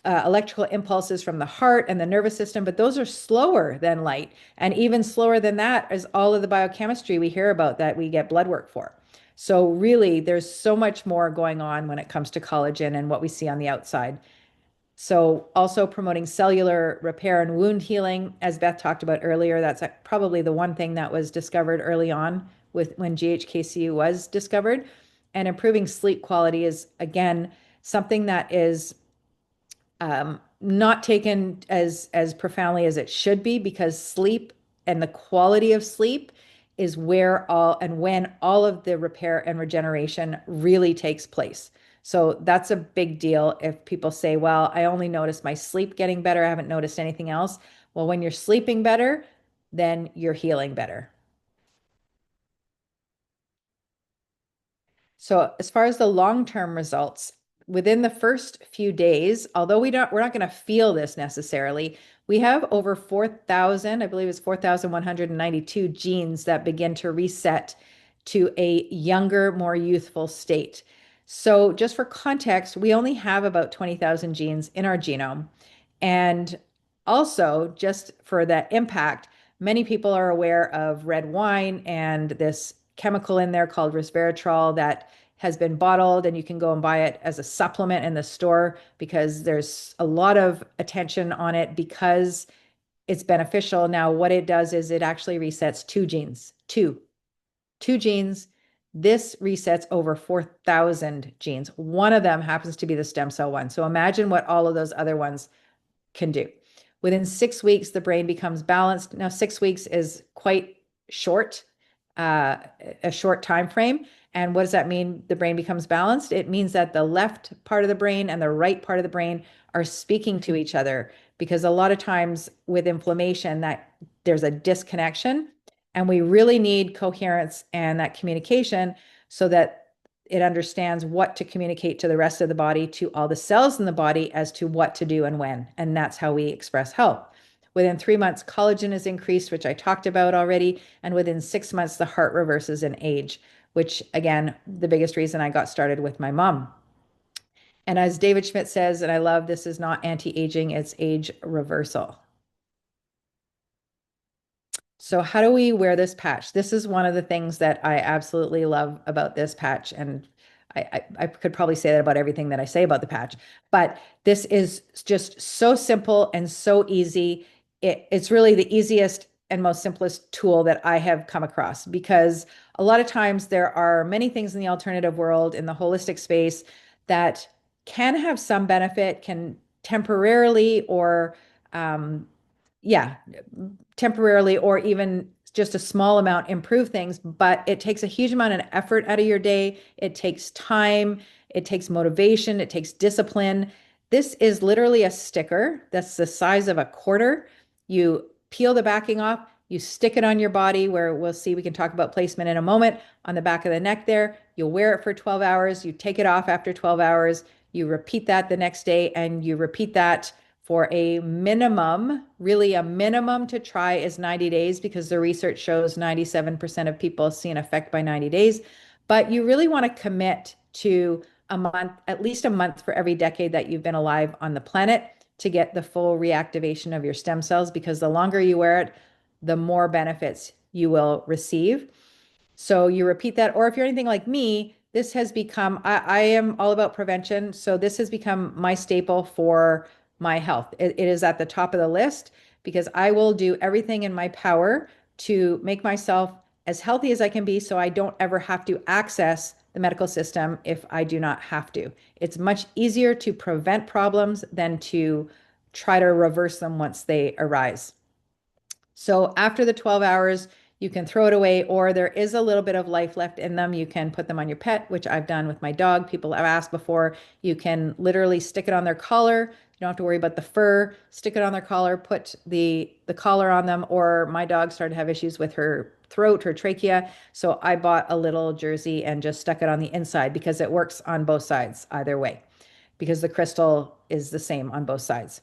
electrical impulses from the heart and the nervous system, but those are slower than light. And even slower than that is all of the biochemistry we hear about that we get blood work for. So really, there's so much more going on when it comes to collagen and what we see on the outside. So also promoting cellular repair and wound healing, as Beth talked about earlier. That's probably the one thing that was discovered early on when GHKCU was discovered. And improving sleep quality is, again, something that is not taken as profoundly as it should be, because sleep and the quality of sleep is when all of the repair and regeneration really takes place. So that's a big deal. If people say, well, I only noticed my sleep getting better, I haven't noticed anything else. Well, when you're sleeping better, then you're healing better. So as far as the long-term results, within the first few days, although we're not going to feel this necessarily, we have over 4,000, I believe it's 4,192 genes that begin to reset to a younger, more youthful state. So just for context, we only have about 20,000 genes in our genome. And also, just for that impact, many people are aware of red wine and this chemical in there called resveratrol that has been bottled, and you can go and buy it as a supplement in the store because there's a lot of attention on it because it's beneficial. Now, what it does is it actually resets two genes. This resets over 4,000 genes. One of them happens to be the stem cell one. So imagine what all of those other ones can do. Within 6 weeks, the brain becomes balanced. Now, 6 weeks is quite short, a short time frame. And what does that mean? The brain becomes balanced. It means that the left part of the brain and the right part of the brain are speaking to each other, because a lot of times with inflammation that there's a disconnection, and we really need coherence and that communication so that it understands what to communicate to the rest of the body, to all the cells in the body as to what to do and when. And that's how we express health. Within 3 months, collagen is increased, which I talked about already. And within 6 months, the heart reverses in age, which again, the biggest reason I got started with my mom. And as David Schmidt says, and I love, this is not anti-aging, it's age reversal. So how do we wear this patch? This is one of the things that I absolutely love about this patch. And I could probably say that about everything that I say about the patch, but this is just so simple and so easy. It's really the easiest and most simplest tool that I have come across, because a lot of times there are many things in the alternative world, in the holistic space, that can have some benefit, can temporarily or temporarily or even just a small amount improve things, but it takes a huge amount of effort out of your day. It takes time, it takes motivation, it takes discipline. This is literally a sticker that's the size of a quarter. You peel the backing off, you stick it on your body, where we'll see, we can talk about placement in a moment, on the back of the neck there. You'll wear it for 12 hours, you take it off after 12 hours, you repeat that the next day, and you repeat that for a minimum, really a minimum to try is 90 days, because the research shows 97% of people see an effect by 90 days. But you really want to commit to a month, at least a month for every decade that you've been alive on the planet, to get the full reactivation of your stem cells, because the longer you wear it, the more benefits you will receive. So you repeat that, or if you're anything like me, this has become, I am all about prevention. So this has become my staple for my health. It is at the top of the list, because I will do everything in my power to make myself as healthy as I can be, so I don't ever have to access the medical system if I do not have to. It's much easier to prevent problems than to try to reverse them once they arise. So after the 12 hours, you can throw it away, or there is a little bit of life left in them. You can put them on your pet, which I've done with my dog. People have asked before. You can literally stick it on their collar. You don't have to worry about the fur. Stick it on their collar, put the collar on them. Or my dog started to have issues with her throat, her trachea. So I bought a little jersey and just stuck it on the inside, because it works on both sides either way, because the crystal is the same on both sides.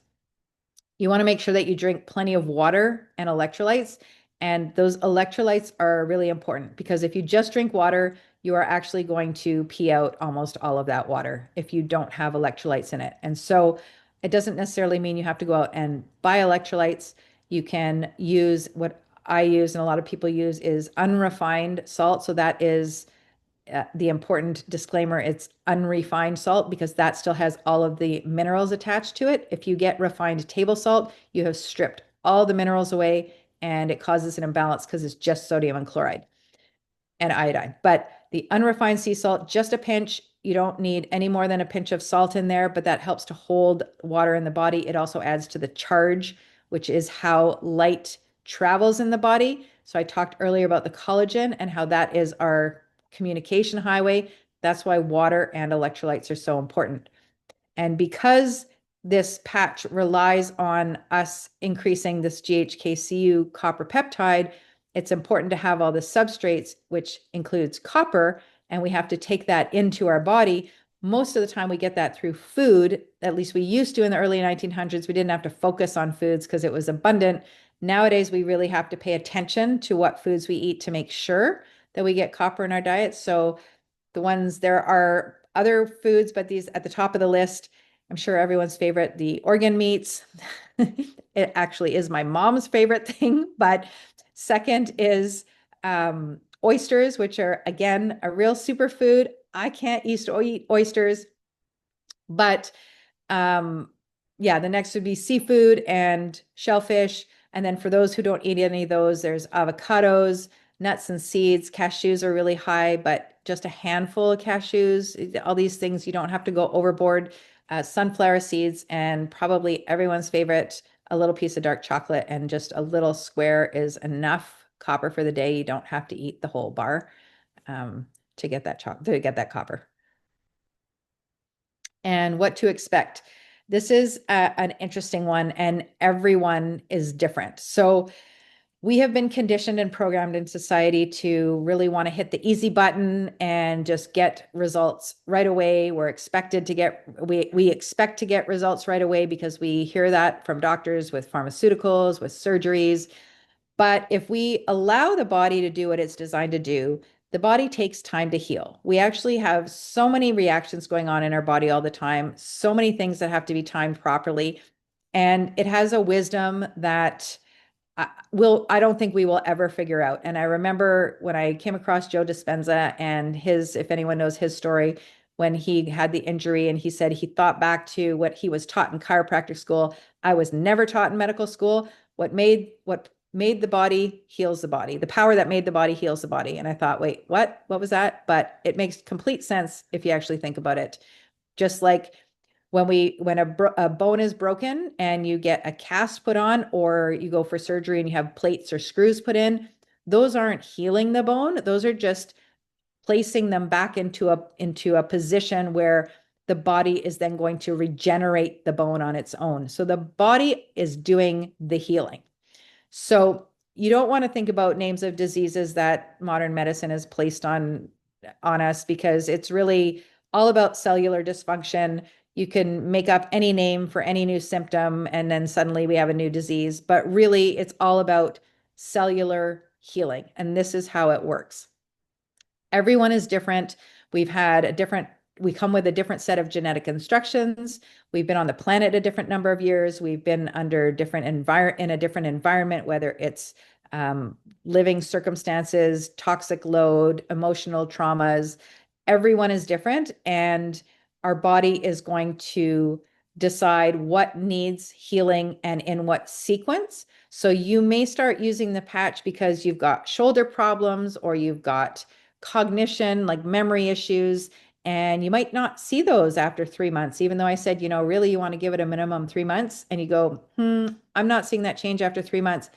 You want to make sure that you drink plenty of water and electrolytes. And those electrolytes are really important, because if you just drink water, you are actually going to pee out almost all of that water if you don't have electrolytes in it. And so it doesn't necessarily mean you have to go out and buy electrolytes. You can use what I use and a lot of people use is unrefined salt. So that is the important disclaimer, it's unrefined salt, because that still has all of the minerals attached to it. If you get refined table salt, you have stripped all the minerals away, and it causes an imbalance because it's just sodium and chloride and iodine. But the unrefined sea salt, just a pinch. You don't need any more than a pinch of salt in there, but that helps to hold water in the body. It also adds to the charge, which is how light travels in the body. So I talked earlier about the collagen and how that is our communication highway. That's why water and electrolytes are so important. And because this patch relies on us increasing this GHKCU copper peptide, it's important to have all the substrates, which includes copper, and we have to take that into our body. Most of the time we get that through food. At least we used to in the early 1900s. We didn't have to focus on foods because it was abundant. Nowadays, we really have to pay attention to what foods we eat to make sure that we get copper in our diet. So there are other foods, but these at the top of the list, I'm sure everyone's favorite, the organ meats. It actually is my mom's favorite thing, but second is oysters, which are, again, a real superfood. I can't eat oysters, but yeah, the next would be seafood and shellfish. And then for those who don't eat any of those, there's avocados, nuts and seeds. Cashews are really high, but just a handful of cashews. All these things, you don't have to go overboard. Sunflower seeds, and probably everyone's favorite, a little piece of dark chocolate, and just a little square is enough copper for the day. You don't have to eat the whole bar to get that copper. And what to expect. This is an interesting one, and everyone is different. So we have been conditioned and programmed in society to really want to hit the easy button and just get results right away. We expect to get results right away because we hear that from doctors with pharmaceuticals, with surgeries. But if we allow the body to do what it's designed to do, the body takes time to heal. We actually have so many reactions going on in our body all the time, so many things that have to be timed properly. And it has a wisdom that I don't think we will ever figure out. And I remember when I came across Joe Dispenza and if anyone knows his story, when he had the injury, and he said he thought back to what he was taught in chiropractic school. I was never taught in medical school. What made the body heals the body. The power that made the body heals the body. And I thought, wait, what was that? But it makes complete sense if you actually think about it. Just like when a bone is broken and you get a cast put on, or you go for surgery and you have plates or screws put in, those aren't healing the bone. Those are just placing them back into a position where the body is then going to regenerate the bone on its own. So the body is doing the healing. So you don't want to think about names of diseases that modern medicine has placed on us, because it's really all about cellular dysfunction. You can make up any name for any new symptom, and then suddenly we have a new disease. But really, it's all about cellular healing. And this is how it works. Everyone is different. We come with a different set of genetic instructions. We've been on the planet a different number of years. We've been under in a different environment, whether it's living circumstances, toxic load, emotional traumas. Everyone is different, and our body is going to decide what needs healing and in what sequence. So you may start using the patch because you've got shoulder problems or you've got cognition, like memory issues, and you might not see those after 3 months, even though I said, really you want to give it a minimum 3 months, and you go, I'm not seeing that change after 3 months.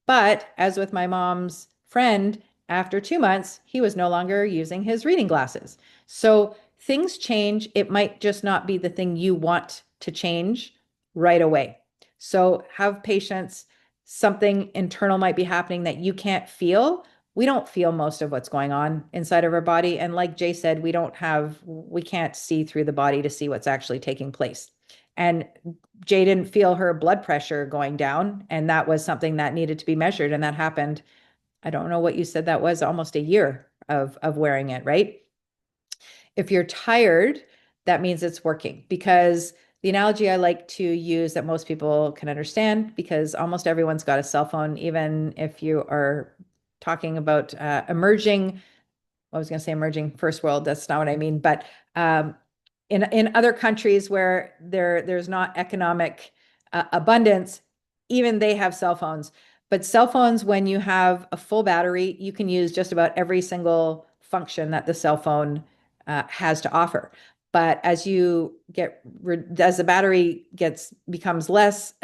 But as with my mom's friend, after 2 months, he was no longer using his reading glasses. So things change. It might just not be the thing you want to change right away. So have patience. Something internal might be happening that you can't feel. We don't feel most of what's going on inside of our body. And like Jay said, we can't see through the body to see what's actually taking place. And Jay didn't feel her blood pressure going down. And that was something that needed to be measured. And that happened, I don't know what you said that was, almost a year of wearing it, right? If you're tired, that means it's working, because the analogy I like to use that most people can understand, because almost everyone's got a cell phone, even if you are talking about emerging first world, that's not what I mean, but in other countries where there's not economic abundance, even they have cell phones. But cell phones, when you have a full battery, you can use just about every single function that the cell phone has to offer. But as the battery becomes less,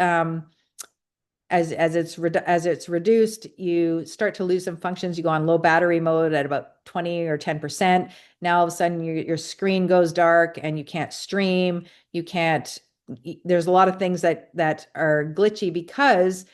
as it's reduced, you start to lose some functions. You go on low battery mode at about 20 or 10%. Now all of a sudden your screen goes dark and you can't stream. There's a lot of things that are glitchy, because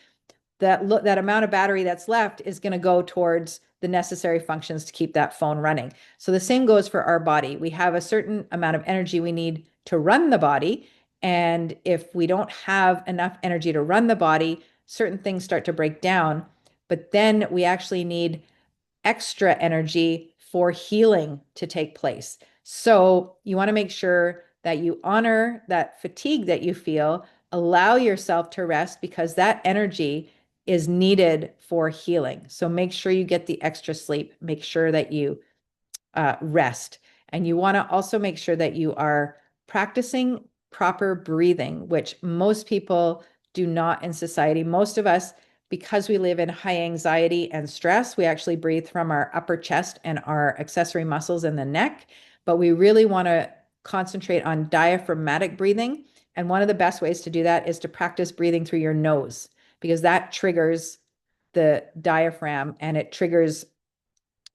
that amount of battery that's left is going to go towards the necessary functions to keep that phone running. So the same goes for our body. We have a certain amount of energy we need to run the body. And if we don't have enough energy to run the body, certain things start to break down. But then we actually need extra energy for healing to take place. So you want to make sure that you honor that fatigue that you feel, allow yourself to rest, because that energy is needed for healing. So make sure you get the extra sleep, make sure that you rest. And you want to also make sure that you are practicing proper breathing, which most people do not in society. Most of us, because we live in high anxiety and stress, we actually breathe from our upper chest and our accessory muscles in the neck. But we really want to concentrate on diaphragmatic breathing. And one of the best ways to do that is to practice breathing through your nose, because that triggers the diaphragm, and it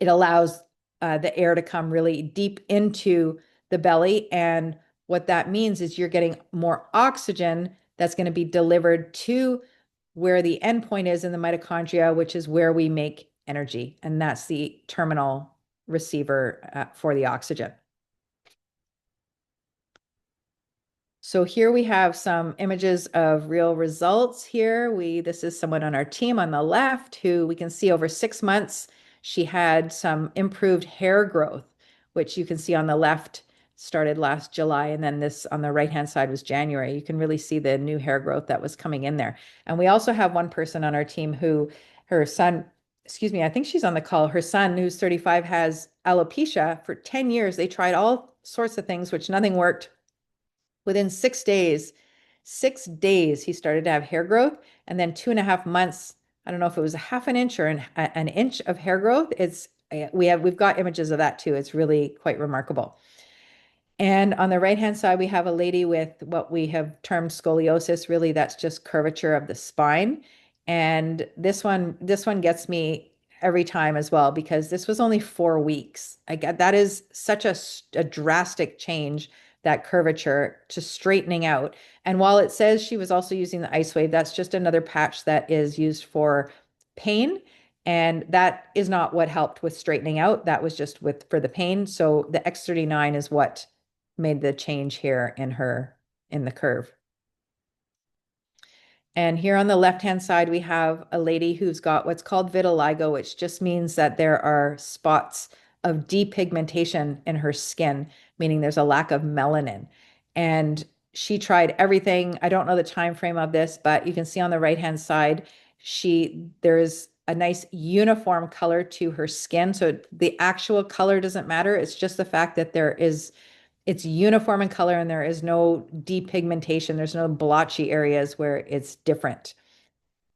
allows the air to come really deep into the belly. And what that means is you're getting more oxygen that's going to be delivered to where the end point is in the mitochondria, which is where we make energy. And that's the terminal receiver for the oxygen. So here we have some images of real results here. This is someone on our team on the left who we can see over 6 months, she had some improved hair growth, which you can see on the left started last July. And then this on the right-hand side was January. You can really see the new hair growth that was coming in there. And we also have one person on our team who, her son, I think she's on the call. Her son, who's 35, has alopecia. For 10 years, they tried all sorts of things, which nothing worked. Within 6 days, he started to have hair growth. And then 2.5 months, I don't know if it was a half an inch or an inch of hair growth. We've got images of that too. It's really quite remarkable. And on the right-hand side, we have a lady with what we have termed scoliosis. Really, that's just curvature of the spine. And this one gets me every time as well, because this was only 4 weeks. That is such a drastic change, that curvature to straightening out. And while it says she was also using the ice wave, that's just another patch that is used for pain. And that is not what helped with straightening out. That was just for the pain. So the X39 is what made the change here in her in the curve. And here on the left-hand side, we have a lady who's got what's called vitiligo, which just means that there are spots of depigmentation in her skin, meaning there's a lack of melanin. And she tried everything. I don't know the time frame of this, but you can see on the right-hand side, there's a nice uniform color to her skin. So the actual color doesn't matter. It's just the fact that it's uniform in color and there is no depigmentation. There's no blotchy areas where it's different.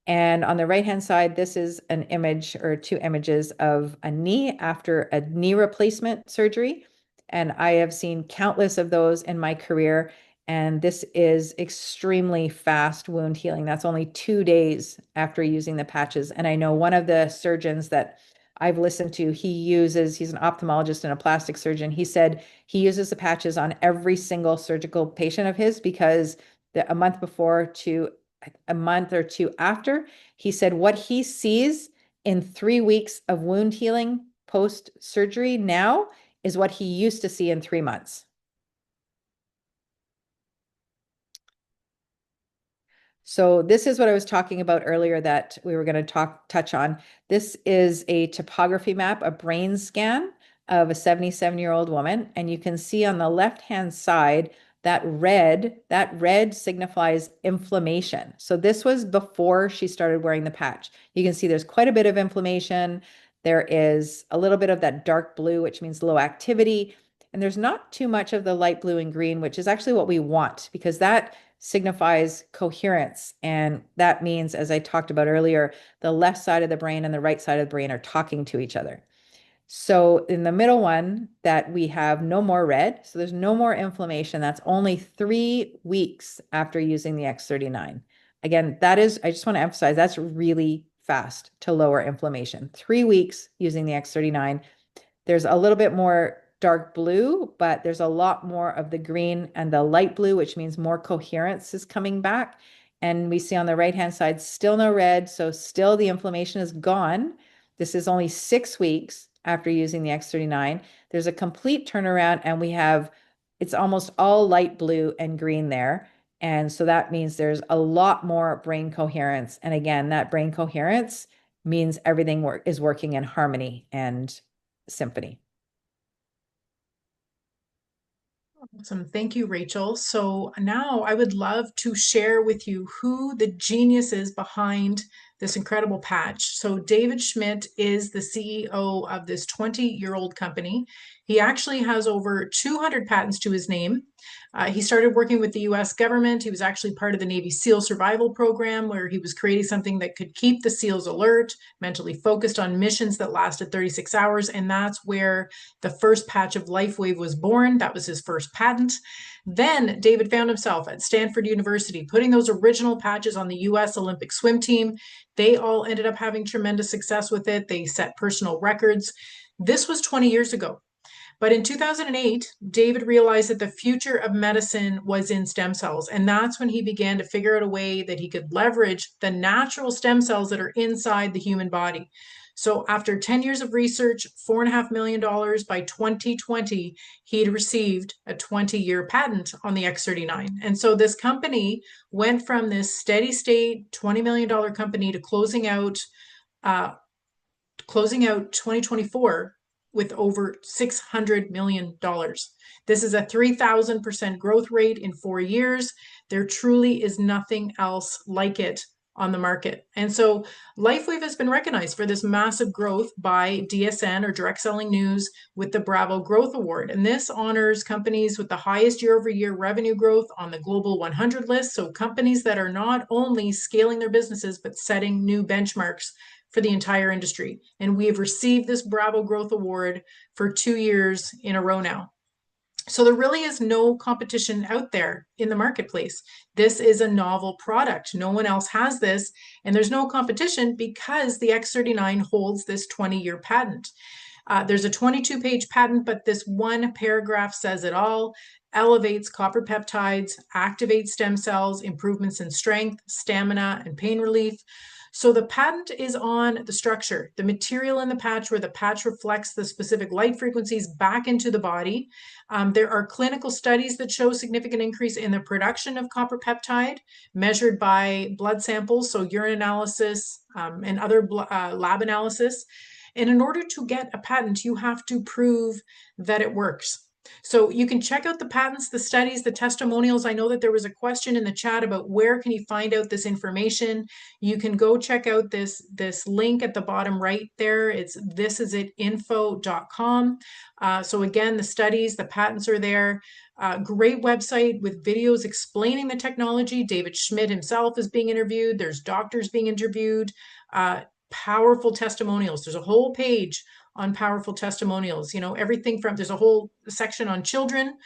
And on the right-hand side, this is an image or two images of a knee after a knee replacement surgery. And I have seen countless of those in my career. And this is extremely fast wound healing. That's only 2 days after using the patches. And I know one of the surgeons that I've listened to, he's an ophthalmologist and a plastic surgeon. He said he uses the patches on every single surgical patient of his because a month before to a month or two after, he said what he sees in 3 weeks of wound healing post-surgery now is what he used to see in 3 months. So this is what I was talking about earlier that we were going to touch on. This is a topography map, a brain scan of a 77-year-old woman. And you can see on the left-hand side, that red signifies inflammation. So this was before she started wearing the patch. You can see there's quite a bit of inflammation. There is a little bit of that dark blue, which means low activity. And there's not too much of the light blue and green, which is actually what we want because that signifies coherence. And that means, as I talked about earlier, the left side of the brain and the right side of the brain are talking to each other. So in the middle one that we have no more red, so there's no more inflammation. That's only 3 weeks after using the X39. Again, I just want to emphasize that's really fast to lower inflammation. 3 weeks using the X39. There's a little bit more dark blue, but there's a lot more of the green and the light blue, which means more coherence is coming back. And we see on the right-hand side, still no red. So still the inflammation is gone. This is only 6 weeks after using the X39. There's a complete turnaround and it's almost all light blue and green there. And so that means there's a lot more brain coherence. And again, that brain coherence means everything is working in harmony and symphony. Awesome. Thank you, Rachel. So now I would love to share with you who the genius is behind this incredible patch. So David Schmidt is the CEO of this 20-year-old company. He actually has over 200 patents to his name. He started working with the US government. He was actually part of the Navy SEAL survival program where he was creating something that could keep the SEALs alert, mentally focused on missions that lasted 36 hours. And that's where the first patch of LifeWave was born. That was his first patent. Then David found himself at Stanford University, putting those original patches on the US Olympic swim team. They all ended up having tremendous success with it. They set personal records. This was 20 years ago. But in 2008, David realized that the future of medicine was in stem cells. And that's when he began to figure out a way that he could leverage the natural stem cells that are inside the human body. So after 10 years of research, $4.5 million by 2020, he'd received a 20-year patent on the X39. And so this company went from this steady state $20 million company to closing out 2024 with over $600 million. This is a 3,000% growth rate in 4 years. There truly is nothing else like it on the market. And so LifeWave has been recognized for this massive growth by DSN or Direct Selling News with the Bravo Growth Award. And this honors companies with the highest year-over-year revenue growth on the Global 100 list. So companies that are not only scaling their businesses, but setting new benchmarks for the entire industry. And we have received this Bravo Growth Award for 2 years in a row now. So there really is no competition out there in the marketplace. This is a novel product. No one else has this, and there's no competition because the X39 holds this 20-year patent. There's a 22-page patent, but this one paragraph says it all. Elevates copper peptides, activates stem cells, improvements in strength, stamina, and pain relief. So the patent is on the structure, the material in the patch where the patch reflects the specific light frequencies back into the body. There are clinical studies that show significant increase in the production of copper peptide measured by blood samples, so urine analysis and other lab analysis. And in order to get a patent, you have to prove that it works. So you can check out the patents, the studies, the testimonials. I know that there was a question in the chat about where can you find out this information. You can go check out this link at the bottom right there. It's thisisitinfo.com. So again, the studies, the patents are there. Great website with videos explaining the technology. David Schmidt himself is being interviewed. There's doctors being interviewed. Powerful testimonials. There's a whole page on powerful testimonials, everything from, there's a whole section on children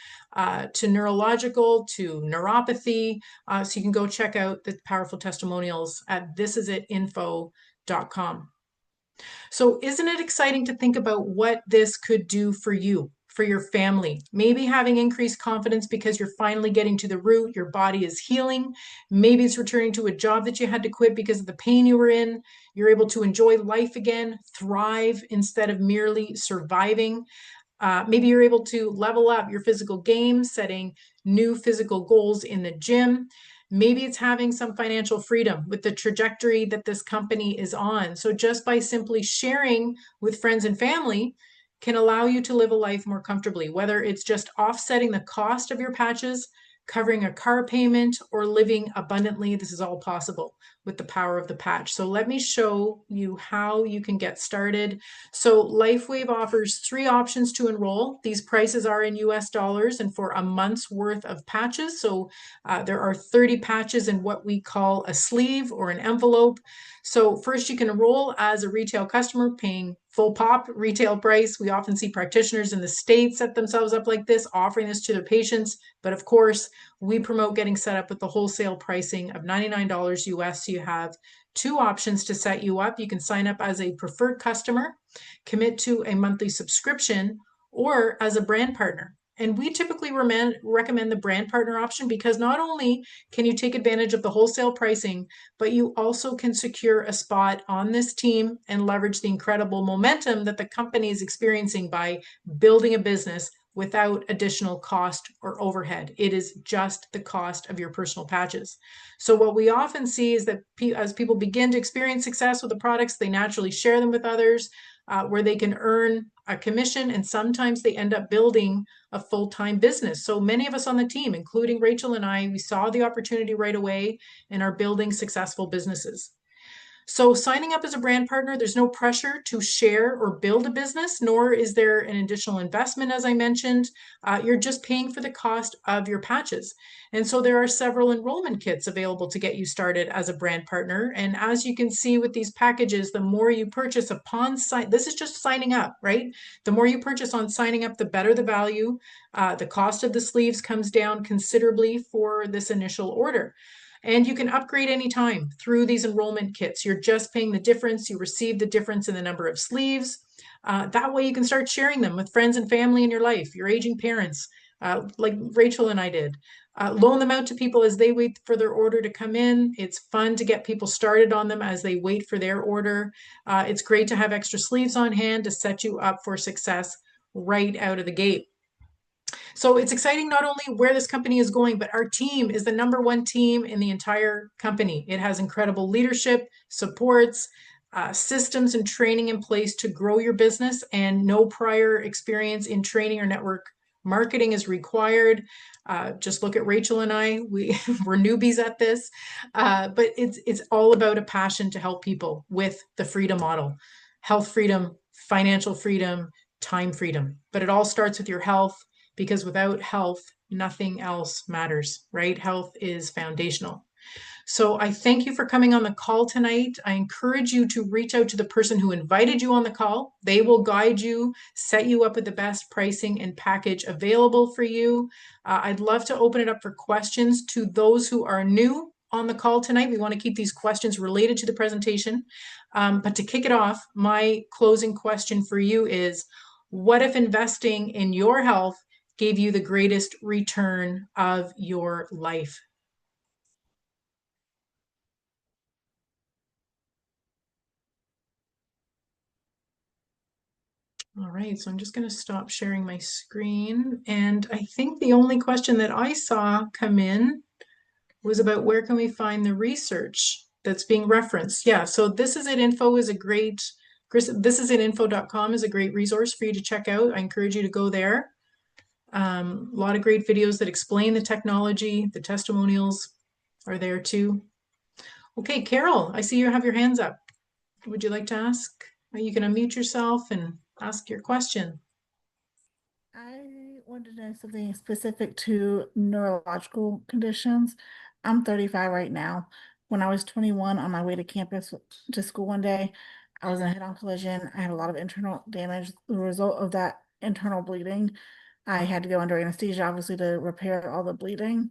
to neurological to neuropathy. So you can go check out the powerful testimonials at thisisitinfo.com. So isn't it exciting to think about what this could do for you, for your family? Maybe having increased confidence because you're finally getting to the root, your body is healing. Maybe it's returning to a job that you had to quit because of the pain you were in. You're able to enjoy life again, thrive instead of merely surviving. Maybe you're able to level up your physical game, setting new physical goals in the gym. Maybe it's having some financial freedom with the trajectory that this company is on. So just by simply sharing with friends and family can allow you to live a life more comfortably, whether it's just offsetting the cost of your patches, covering a car payment, or living abundantly. This is all possible with the power of the patch. So let me show you how you can get started. So LifeWave offers 3 options to enroll. These prices are in US dollars and for a month's worth of patches. So there are 30 patches in what we call a sleeve or an envelope. So first you can enroll as a retail customer paying full pop retail price. We often see practitioners in the States set themselves up like this, offering this to their patients. But of course, we promote getting set up with the wholesale pricing of $99 US. So you have 2 options to set you up. You can sign up as a preferred customer, commit to a monthly subscription, or as a brand partner. And we typically recommend the brand partner option because not only can you take advantage of the wholesale pricing, but you also can secure a spot on this team and leverage the incredible momentum that the company is experiencing by building a business without additional cost or overhead. It is just the cost of your personal patches. So what we often see is that as people begin to experience success with the products, they naturally share them with others, where they can earn a commission, and sometimes they end up building a full-time business. So many of us on the team, including Rachel and I, we saw the opportunity right away and are building successful businesses. So signing up as a brand partner, there's no pressure to share or build a business, nor is there an additional investment, as I mentioned. You're just paying for the cost of your patches. And so there are several enrollment kits available to get you started as a brand partner. And as you can see with these packages, the more you purchase upon this is just signing up, right? The more you purchase on signing up, the better the value. The cost of the sleeves comes down considerably for this initial order. And you can upgrade anytime through these enrollment kits. You're just paying the difference. You receive the difference in the number of sleeves. That way you can start sharing them with friends and family in your life, your aging parents, like Rachel and I did. Loan them out to people as they wait for their order to come in. It's fun to get people started on them as they wait for their order. It's great to have extra sleeves on hand to set you up for success right out of the gate. So it's exciting not only where this company is going, but our team is the #1 team in the entire company. It has incredible leadership, supports, systems and training in place to grow your business, and no prior experience in training or network marketing is required. Just look at Rachel and I, we're newbies at this, but it's all about a passion to help people with the freedom model, health freedom, financial freedom, time freedom. But it all starts with your health, because without health, nothing else matters, right? Health is foundational. So I thank you for coming on the call tonight. I encourage you to reach out to the person who invited you on the call. They will guide you, set you up with the best pricing and package available for you. I'd love to open it up for questions to those who are new on the call tonight. We want to keep these questions related to the presentation. But to kick it off, my closing question for you is, what if investing in your health gave you the greatest return of your life? All right, so I'm just going to stop sharing my screen. And I think the only question that I saw come in was about where can we find the research that's being referenced. Yeah, so This Is It Info is a great, thisisitinfo.com is a great resource for you to check out. I encourage you to go there. A lot of great videos that explain the technology. The testimonials are there too. Okay, Carol, I see you have your hands up. Would you like to ask? You can unmute yourself and ask your question. I wanted to know something specific to neurological conditions. I'm 35 right now. When I was 21 on my way to campus to school one day, I was in a head-on collision. I had a lot of internal damage. The result of that internal bleeding, I had to go under anesthesia, obviously, to repair all the bleeding.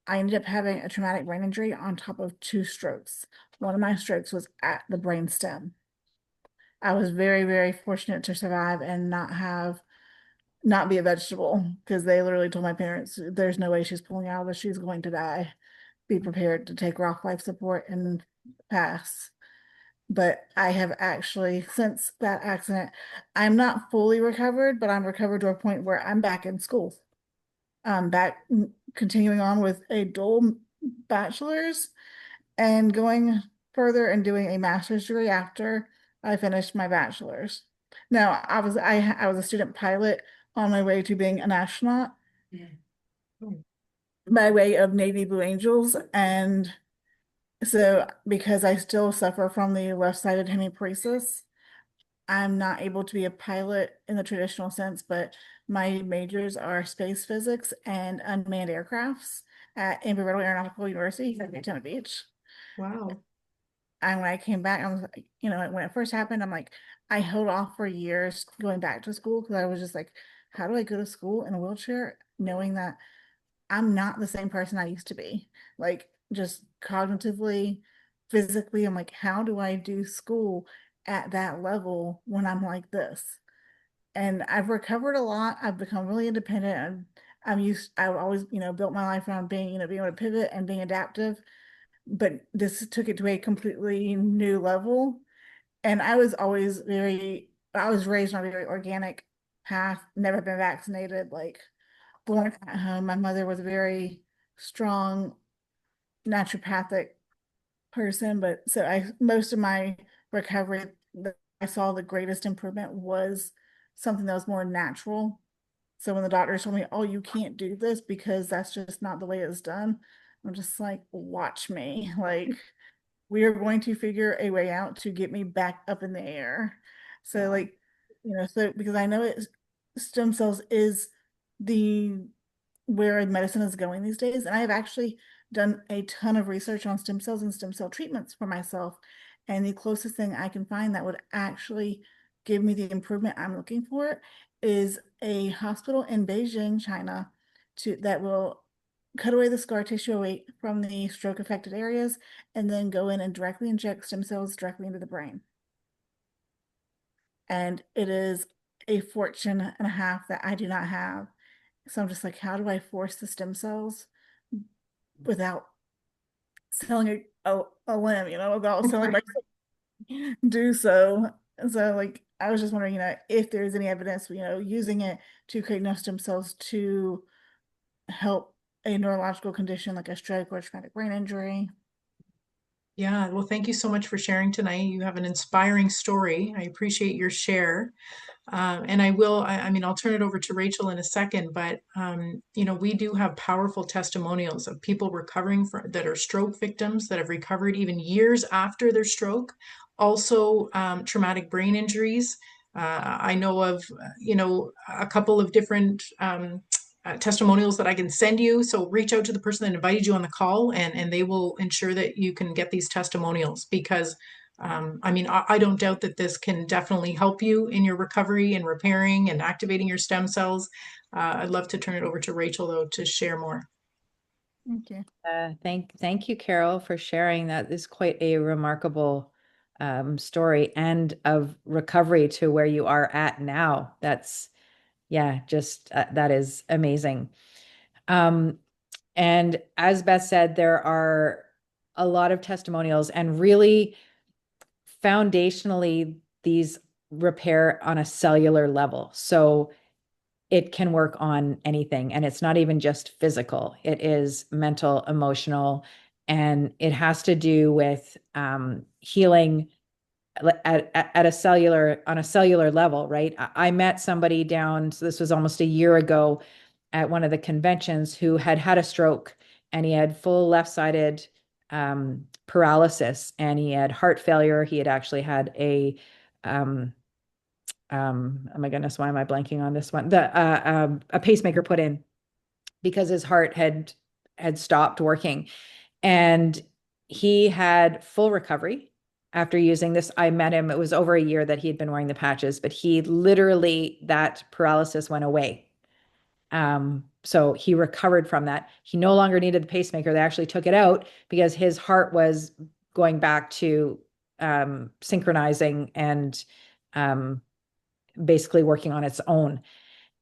I ended up having a traumatic brain injury on top of 2 strokes. One of my strokes was at the brain stem. I was very, very fortunate to survive and not be a vegetable, because they literally told my parents, there's no way she's pulling out of this, she's going to die. Be prepared to take rock life support and pass. But I have actually, since that accident, I'm not fully recovered, but I'm recovered to a point where I'm back in school. I'm back continuing on with a dual bachelor's and going further and doing a master's degree after I finished my bachelor's. Now, I was a student pilot on my way to being an astronaut by way of Navy Blue Angels. And so because I still suffer from the left-sided hemiparesis, I'm not able to be a pilot in the traditional sense, but my majors are space physics and unmanned aircrafts at Embry-Riddle Aeronautical University at Daytona Beach. Wow. And when I came back, I was like, when it first happened, I'm like, I held off for years going back to school because I was just like, how do I go to school in a wheelchair knowing that I'm not the same person I used to be? Like, just cognitively, physically, I'm like, how do I do school at that level when I'm like this? And I've recovered a lot. I've become really independent. I've always, built my life around being able to pivot and being adaptive. But this took it to a completely new level. And I was raised on a very organic path, never been vaccinated, like born at home. My mother was a very strong naturopathic person, but most of my recovery, I saw the greatest improvement was something that was more natural. So when the doctors told me, oh, you can't do this because that's just not the way it's done, I'm just like, watch me. Like, we are going to figure a way out to get me back up in the air. So like, so because I know stem cells is the where medicine is going these days. And I have actually done a ton of research on stem cells and stem cell treatments for myself. And the closest thing I can find that would actually give me the improvement I'm looking for is a hospital in Beijing, China, that will cut away the scar tissue away from the stroke affected areas and then go in and directly inject stem cells directly into the brain. And it is a fortune and a half that I do not have. So I'm just like, how do I force the stem cells without selling a limb, without selling my do so. So like, I was just wondering, if there's any evidence, using it to create enough stem cells to help a neurological condition like a stroke or a traumatic brain injury. Yeah, well, thank you so much for sharing tonight. You have an inspiring story. I appreciate your share. And I'll turn it over to Rachel in a second, but, we do have powerful testimonials of people recovering that are stroke victims that have recovered even years after their stroke. Also, traumatic brain injuries. I know of, a couple of different testimonials that I can send you. So reach out to the person that invited you on the call, and they will ensure that you can get these testimonials because I don't doubt that this can definitely help you in your recovery and repairing and activating your stem cells. I'd love to turn it over to Rachel, though, to share more. Thank you. Thank you, Carol, for sharing. That is quite a remarkable story and of recovery to where you are at now. That's, that is amazing. And as Beth said, there are a lot of testimonials, and really foundationally, these repair on a cellular level. So it can work on anything. And it's not even just physical, it is mental, emotional, and it has to do with healing at a cellular level, right? I met somebody down, so this was almost a year ago at one of the conventions, who had had a stroke, and he had full left-sided paralysis, and he had heart failure. He had actually had oh my goodness, why am I blanking on this one? A pacemaker put in because his heart had stopped working, and he had full recovery after using this. I met him, it was over a year that he had been wearing the patches, but he literally, that paralysis went away. So he recovered from that. He no longer needed the pacemaker. They actually took it out because his heart was going back to synchronizing and basically working on its own.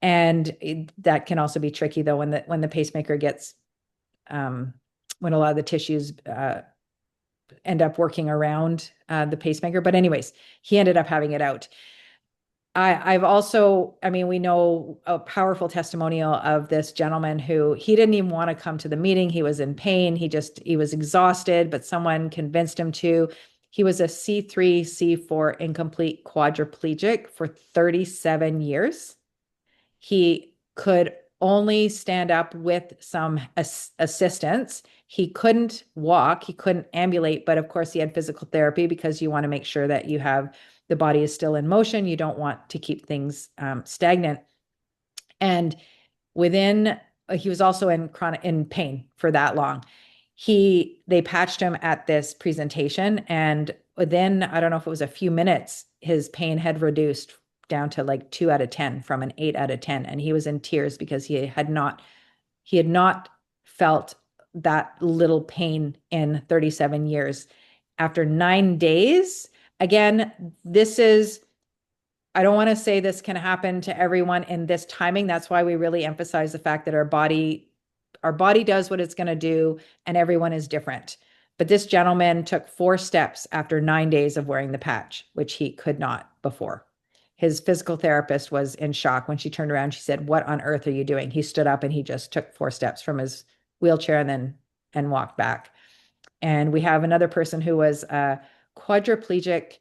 And that can also be tricky, though, when the pacemaker gets when a lot of the tissues end up working around the pacemaker. But anyways, he ended up having it out. I've also, I mean, we know a powerful testimonial of this gentleman who, he didn't even want to come to the meeting. He was in pain. He was exhausted, but someone convinced him to. He was a C3, C4 incomplete quadriplegic for 37 years. He could only stand up with some assistance. He couldn't walk, he couldn't ambulate, but of course he had physical therapy, because you want to make sure that you have, the body is still in motion. You don't want to keep things stagnant. And he was also in pain for that long. They patched him at this presentation, and within, I don't know if it was a few minutes, his pain had reduced down to like 2 out of 10 from an 8 out of 10. And he was in tears because he had not felt that little pain in 37 years. After 9 days, again, I don't want to say this can happen to everyone in this timing. That's why we really emphasize the fact that our body does what it's going to do, and everyone is different. But this gentleman took 4 steps after 9 days of wearing the patch, which he could not before. His physical therapist was in shock when she turned around. She said, "What on earth are you doing?" He stood up and he just took 4 steps from his wheelchair and walked back. And we have another person who was quadriplegic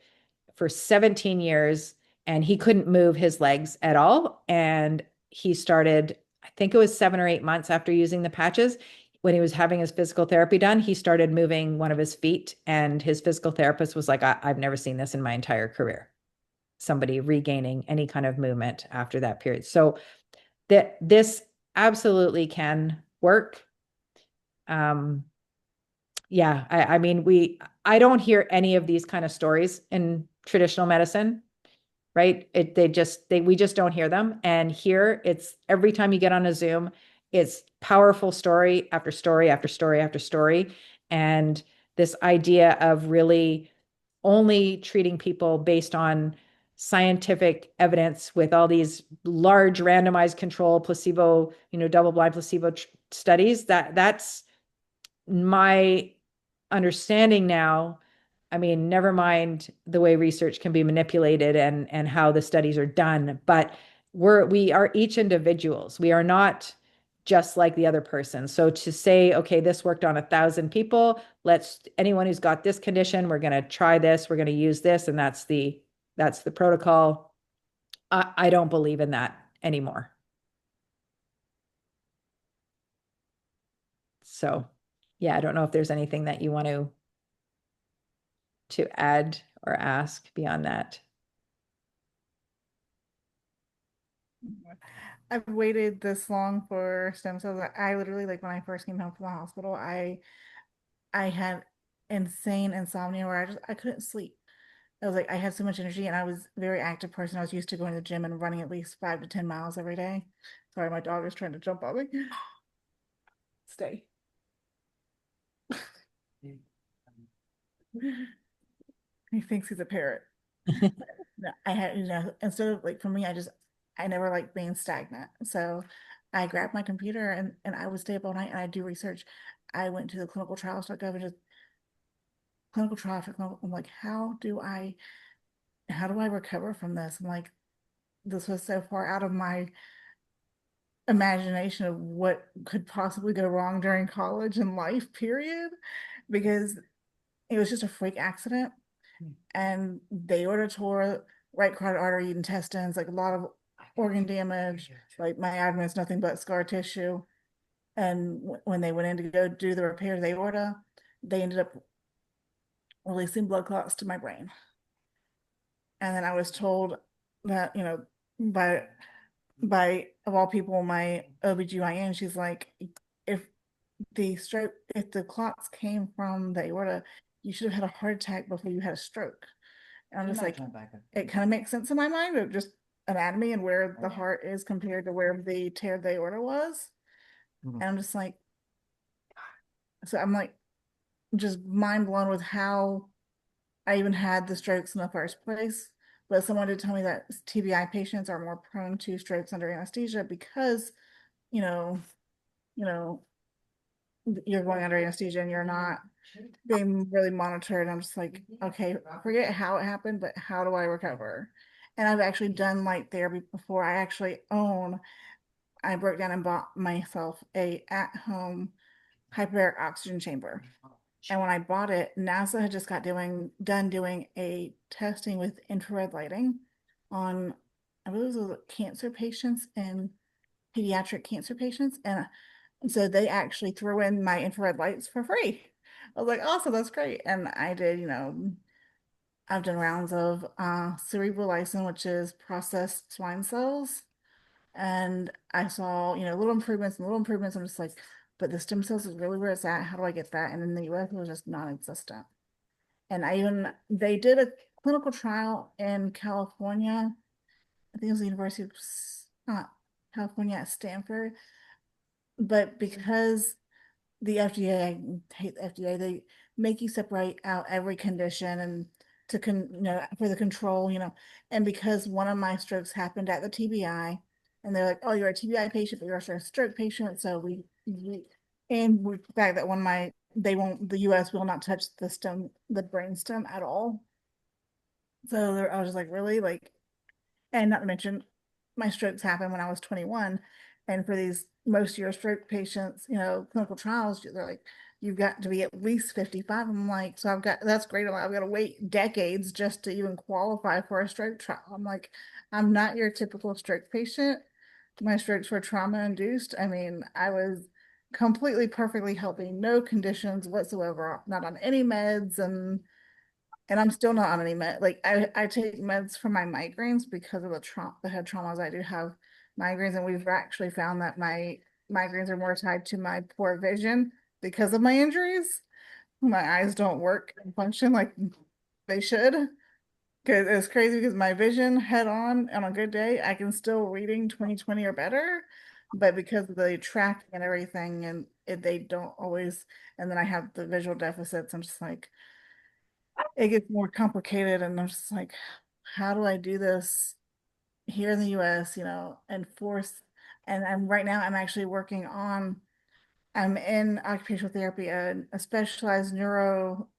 for 17 years, and he couldn't move his legs at all. And he started, I think it was 7 or 8 months after using the patches, when he was having his physical therapy done, he started moving one of his feet, and his physical therapist was like, I've never seen this in my entire career. Somebody regaining any kind of movement after that period. So this absolutely can work. Yeah, I mean, I don't hear any of these kind of stories in traditional medicine, right? We just don't hear them. And here, it's every time you get on a Zoom, it's powerful story after story after story after story. And this idea of really only treating people based on scientific evidence with all these large randomized control placebo, double-blind placebo studies, that's my understanding now. I mean, never mind the way research can be manipulated and how the studies are done, but we are each individuals. We are not just like the other person. So to say, okay, this worked on 1,000 people, anyone who's got this condition, we're going to try this, we're going to use this, and that's the protocol. I don't believe in that anymore. So yeah, I don't know if there's anything that you want to add or ask beyond that. I've waited this long for stem cells. I literally, like, when I first came home from the hospital, I had insane insomnia where I couldn't sleep. I was like, I had so much energy, and I was a very active person. I was used to going to the gym and running at least 5 to 10 miles every day. Sorry, my dog is trying to jump on me. Stay. He thinks he's a parrot. No, I had, instead of, like, for me, I never liked being stagnant. So I grabbed my computer and I would stay up all night and I do research. I went to the clinicaltrials.gov and just clinical trial after clinical. I'm like, how do I how do I recover from this? I'm like, this was so far out of my imagination of what could possibly go wrong during college and life, period, because it was just a freak accident. And the aorta tore, right carotid artery, intestines, like a lot of organ damage. Like my abdomen is nothing but scar tissue. And when they went in to go do the repair of the aorta, they ended up releasing blood clots to my brain. And then I was told that, you know, by of all people, my OBGYN, she's like, if if the clots came from the aorta, you should have had a heart attack before you had a stroke. And I'm just like, it kind of makes sense in my mind of just anatomy and where the heart is compared to where the tear of the aorta was. And I'm just like, so I'm like, just mind blown with how I even had the strokes in the first place. But someone did tell me that TBI patients are more prone to strokes under anesthesia because, you know, you know, you're going under anesthesia and you're not being really monitored. I'm just like, okay, forget how it happened, but how do I recover? And I've actually done light therapy before. I broke down and bought myself a at-home hyperbaric oxygen chamber. And when I bought it, NASA had just done doing a testing with infrared lighting on, I believe it was cancer patients and pediatric cancer patients. And so they actually threw in my infrared lights for free. I was like, awesome, that's great. And I did, I've done rounds of cerebral lysin, which is processed swine cells. And I saw, little improvements and little improvements. I'm just like, but the stem cells is really where it's at. How do I get that? And in the US, it was just non-existent. And they did a clinical trial in California. I think it was the University of California at Stanford. But because the FDA, I hate the FDA, they make you separate out every condition and for the control, and because one of my strokes happened at the TBI, and they're like, oh, you're a TBI patient, but you're also a stroke patient. So the fact that the US will not touch the brain stem at all. So I was just like, really? Like, and not to mention, my strokes happened when I was 21. And for these most of your stroke patients, clinical trials, they're like, you've got to be at least 55. I'm like, so that's great. I've got to wait decades just to even qualify for a stroke trial. I'm like, I'm not your typical stroke patient. My strokes were trauma induced. I mean, I was completely perfectly healthy, no conditions whatsoever, not on any meds, and I'm still not on any med. Like I take meds for my migraines because of the head traumas. I do have migraines, and we've actually found that my migraines are more tied to my poor vision because of my injuries. My eyes don't work and function like they should. Because it's crazy because my vision head on a good day, I can still reading 20/20 or better. But because of the tracking and everything, they don't always, and then I have the visual deficits, I'm just like, it gets more complicated, and I'm just like, how do I do this here in the US, and right now I'm actually I'm in occupational therapy, a specialized neuro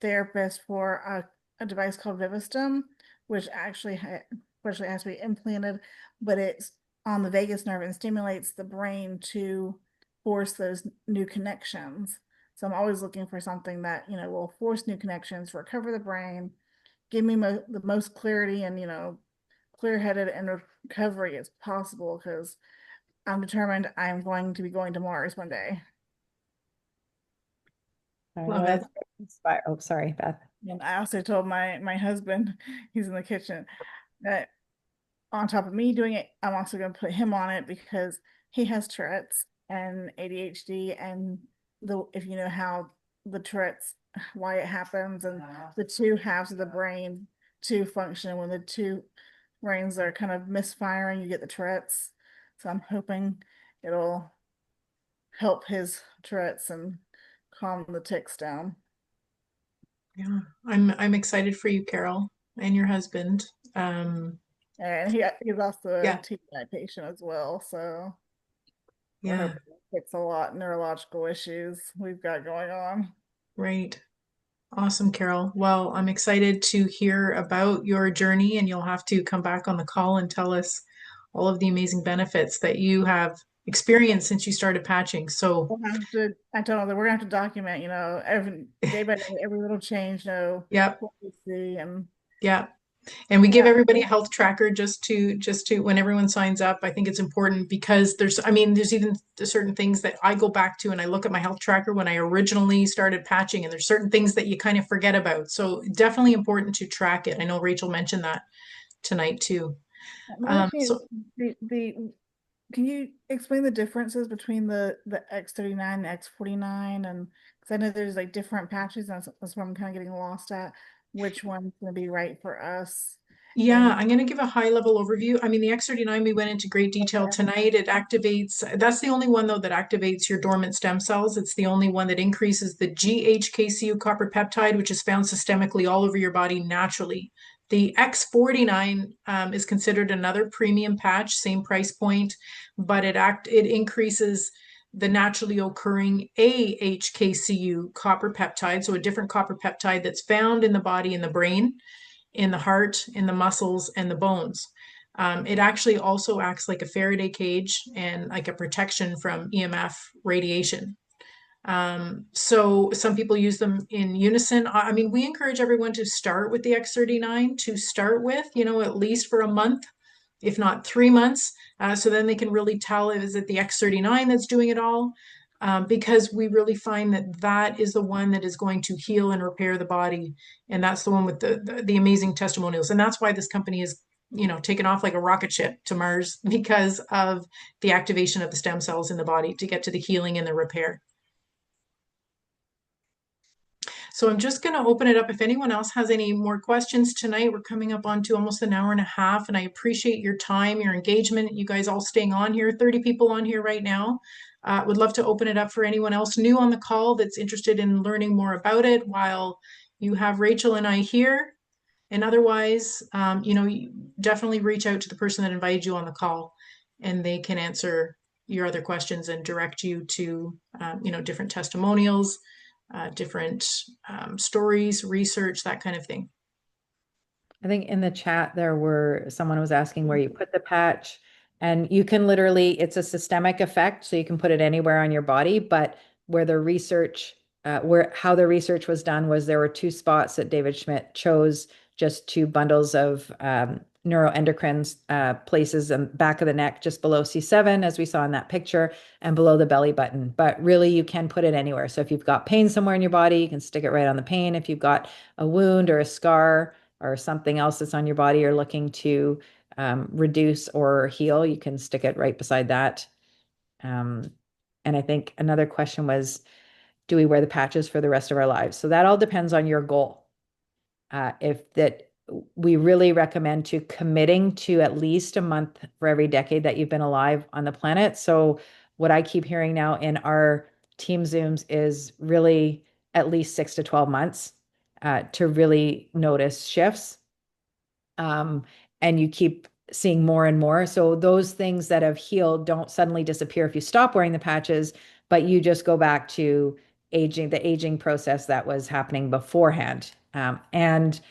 therapist for a device called Vivistem, which actually has to be implanted, but it's on the vagus nerve and stimulates the brain to force those new connections. So I'm always looking for something that, will force new connections, recover the brain, give me the most clarity and, clear-headed and recovery as possible, because I'm determined I'm going to be going to Mars one day. Love it. Oh, sorry, Beth. And I also told my husband, he's in the kitchen, that on top of me doing it, I'm also going to put him on it because he has Tourette's and ADHD, and if you know how the Tourette's, why it happens, and the two halves of the brain to function, when the two brains are kind of misfiring, you get the Tourette's. So I'm hoping it'll help his Tourette's and calm the tics down. Yeah, I'm excited for you, Carol, and your husband. And he's also a Yeah. TBI patient as well, so we're Yeah, hoping to fix a lot of neurological issues we've got going on. right. Awesome, Carol. Well, I'm excited to hear about your journey, and you'll have to come back on the call and tell us all of the amazing benefits that you have experienced since you started patching. So, We'll have to, I told her that we're gonna have to document, you know, every day by day, every little change, know yep, what we see, and yeah. And we give yeah, everybody a health tracker just to when everyone signs up. I think it's important because there's even certain things that I go back to and I look at my health tracker when I originally started patching, and there's certain things that you kind of forget about. So definitely important to track it. I know Rachel mentioned that tonight too. my other thing is So the can you explain the differences between the X39 and X49? And because I know there's like different patches, and that's where I'm kind of getting lost at which one's gonna be right for us. yeah, And I'm going to give a high level overview. I mean, the X39, we went into great detail tonight. It activates, that's the only one though that activates your dormant stem cells. It's the only one that increases the GHKCU copper peptide, which is found systemically all over your body naturally. The X49 is considered another premium patch, same price point, but it increases the naturally occurring AHKCU copper peptide, so a different copper peptide that's found in the body in the brain, in the heart, in the muscles, and the bones. It actually also acts like a Faraday cage and like a protection from EMF radiation. So some people use them in unison. I mean, we encourage everyone to start with the X39 to start with, at least for a month, if not 3 months. So then they can really tell, is it the X39 that's doing it all? Because we really find that that is the one that is going to heal and repair the body. And that's the one with the amazing testimonials. And that's why this company is, taken off like a rocket ship to Mars, because of the activation of the stem cells in the body to get to the healing and the repair. So I'm just going to open it up. If anyone else has any more questions tonight, we're coming up on to almost an hour and a half, and I appreciate your time, your engagement, you guys all staying on here, 30 people on here right now. Would love to open it up for anyone else new on the call that's interested in learning more about it while you have Rachel and I here. And otherwise, definitely reach out to the person that invited you on the call, and they can answer your other questions and direct you to, different testimonials, different stories, research, that kind of thing. I think in the chat someone was asking where you put the patch, and you can literally, it's a systemic effect, so you can put it anywhere on your body, but how the research was done was there were 2 spots that David Schmidt chose, just 2 bundles of neuroendocrine places in the back of the neck, just below C7, as we saw in that picture, and below the belly button. But really, you can put it anywhere. So if you've got pain somewhere in your body, you can stick it right on the pain. If you've got a wound or a scar or something else that's on your body you're looking to reduce or heal, you can stick it right beside that. And I think another question was, do we wear the patches for the rest of our lives? So that all depends on your goal. We really recommend to committing to at least a month for every decade that you've been alive on the planet. So what I keep hearing now in our team Zooms is really at least 6 to 12 months to really notice shifts. And you keep seeing more and more. So those things that have healed don't suddenly disappear if you stop wearing the patches, but you just go back to the aging process that was happening beforehand. And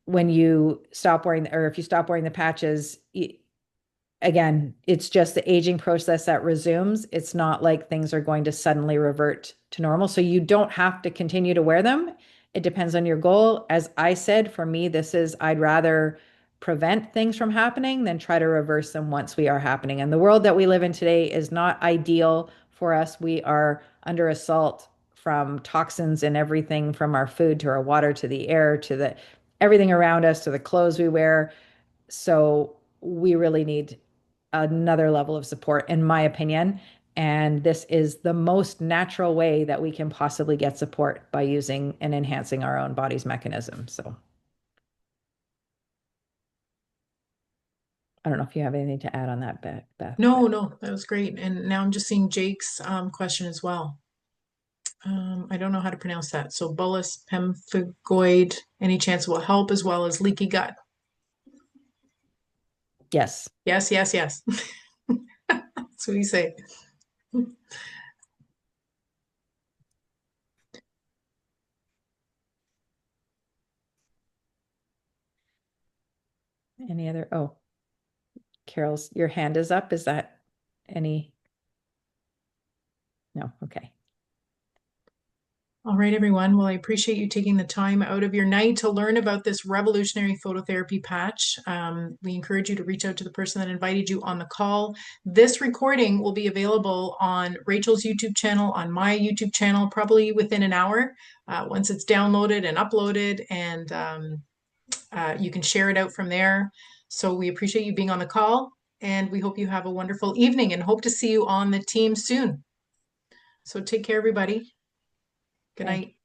when you stop wearing, or if you stop wearing the patches, again, it's just the aging process that resumes. It's not like things are going to suddenly revert to normal. So you don't have to continue to wear them. It depends on your goal. As I said, for me, I'd rather prevent things from happening than try to reverse them once we are happening. And the world that we live in today is not ideal for us. We are under assault from toxins in everything from our food to our water to the air to everything around us to the clothes we wear. So we really need another level of support, in my opinion. And this is the most natural way that we can possibly get support, by using and enhancing our own body's mechanism. So I don't know if you have anything to add on that, Beth. No, that was great. And now I'm just seeing Jake's question as well. I don't know how to pronounce that. So bullous pemphigoid, any chance it will help, as well as leaky gut? Yes. Yes. That's what you say. Any other? Oh, Carol's, your hand is up. Is that any? No. Okay. All right, everyone. Well, I appreciate you taking the time out of your night to learn about this revolutionary phototherapy patch. We encourage you to reach out to the person that invited you on the call. This recording will be available on Rachel's YouTube channel, on my YouTube channel, probably within an hour, once it's downloaded and uploaded, and you can share it out from there. So we appreciate you being on the call, and we hope you have a wonderful evening and hope to see you on the team soon. So take care, everybody. Good night.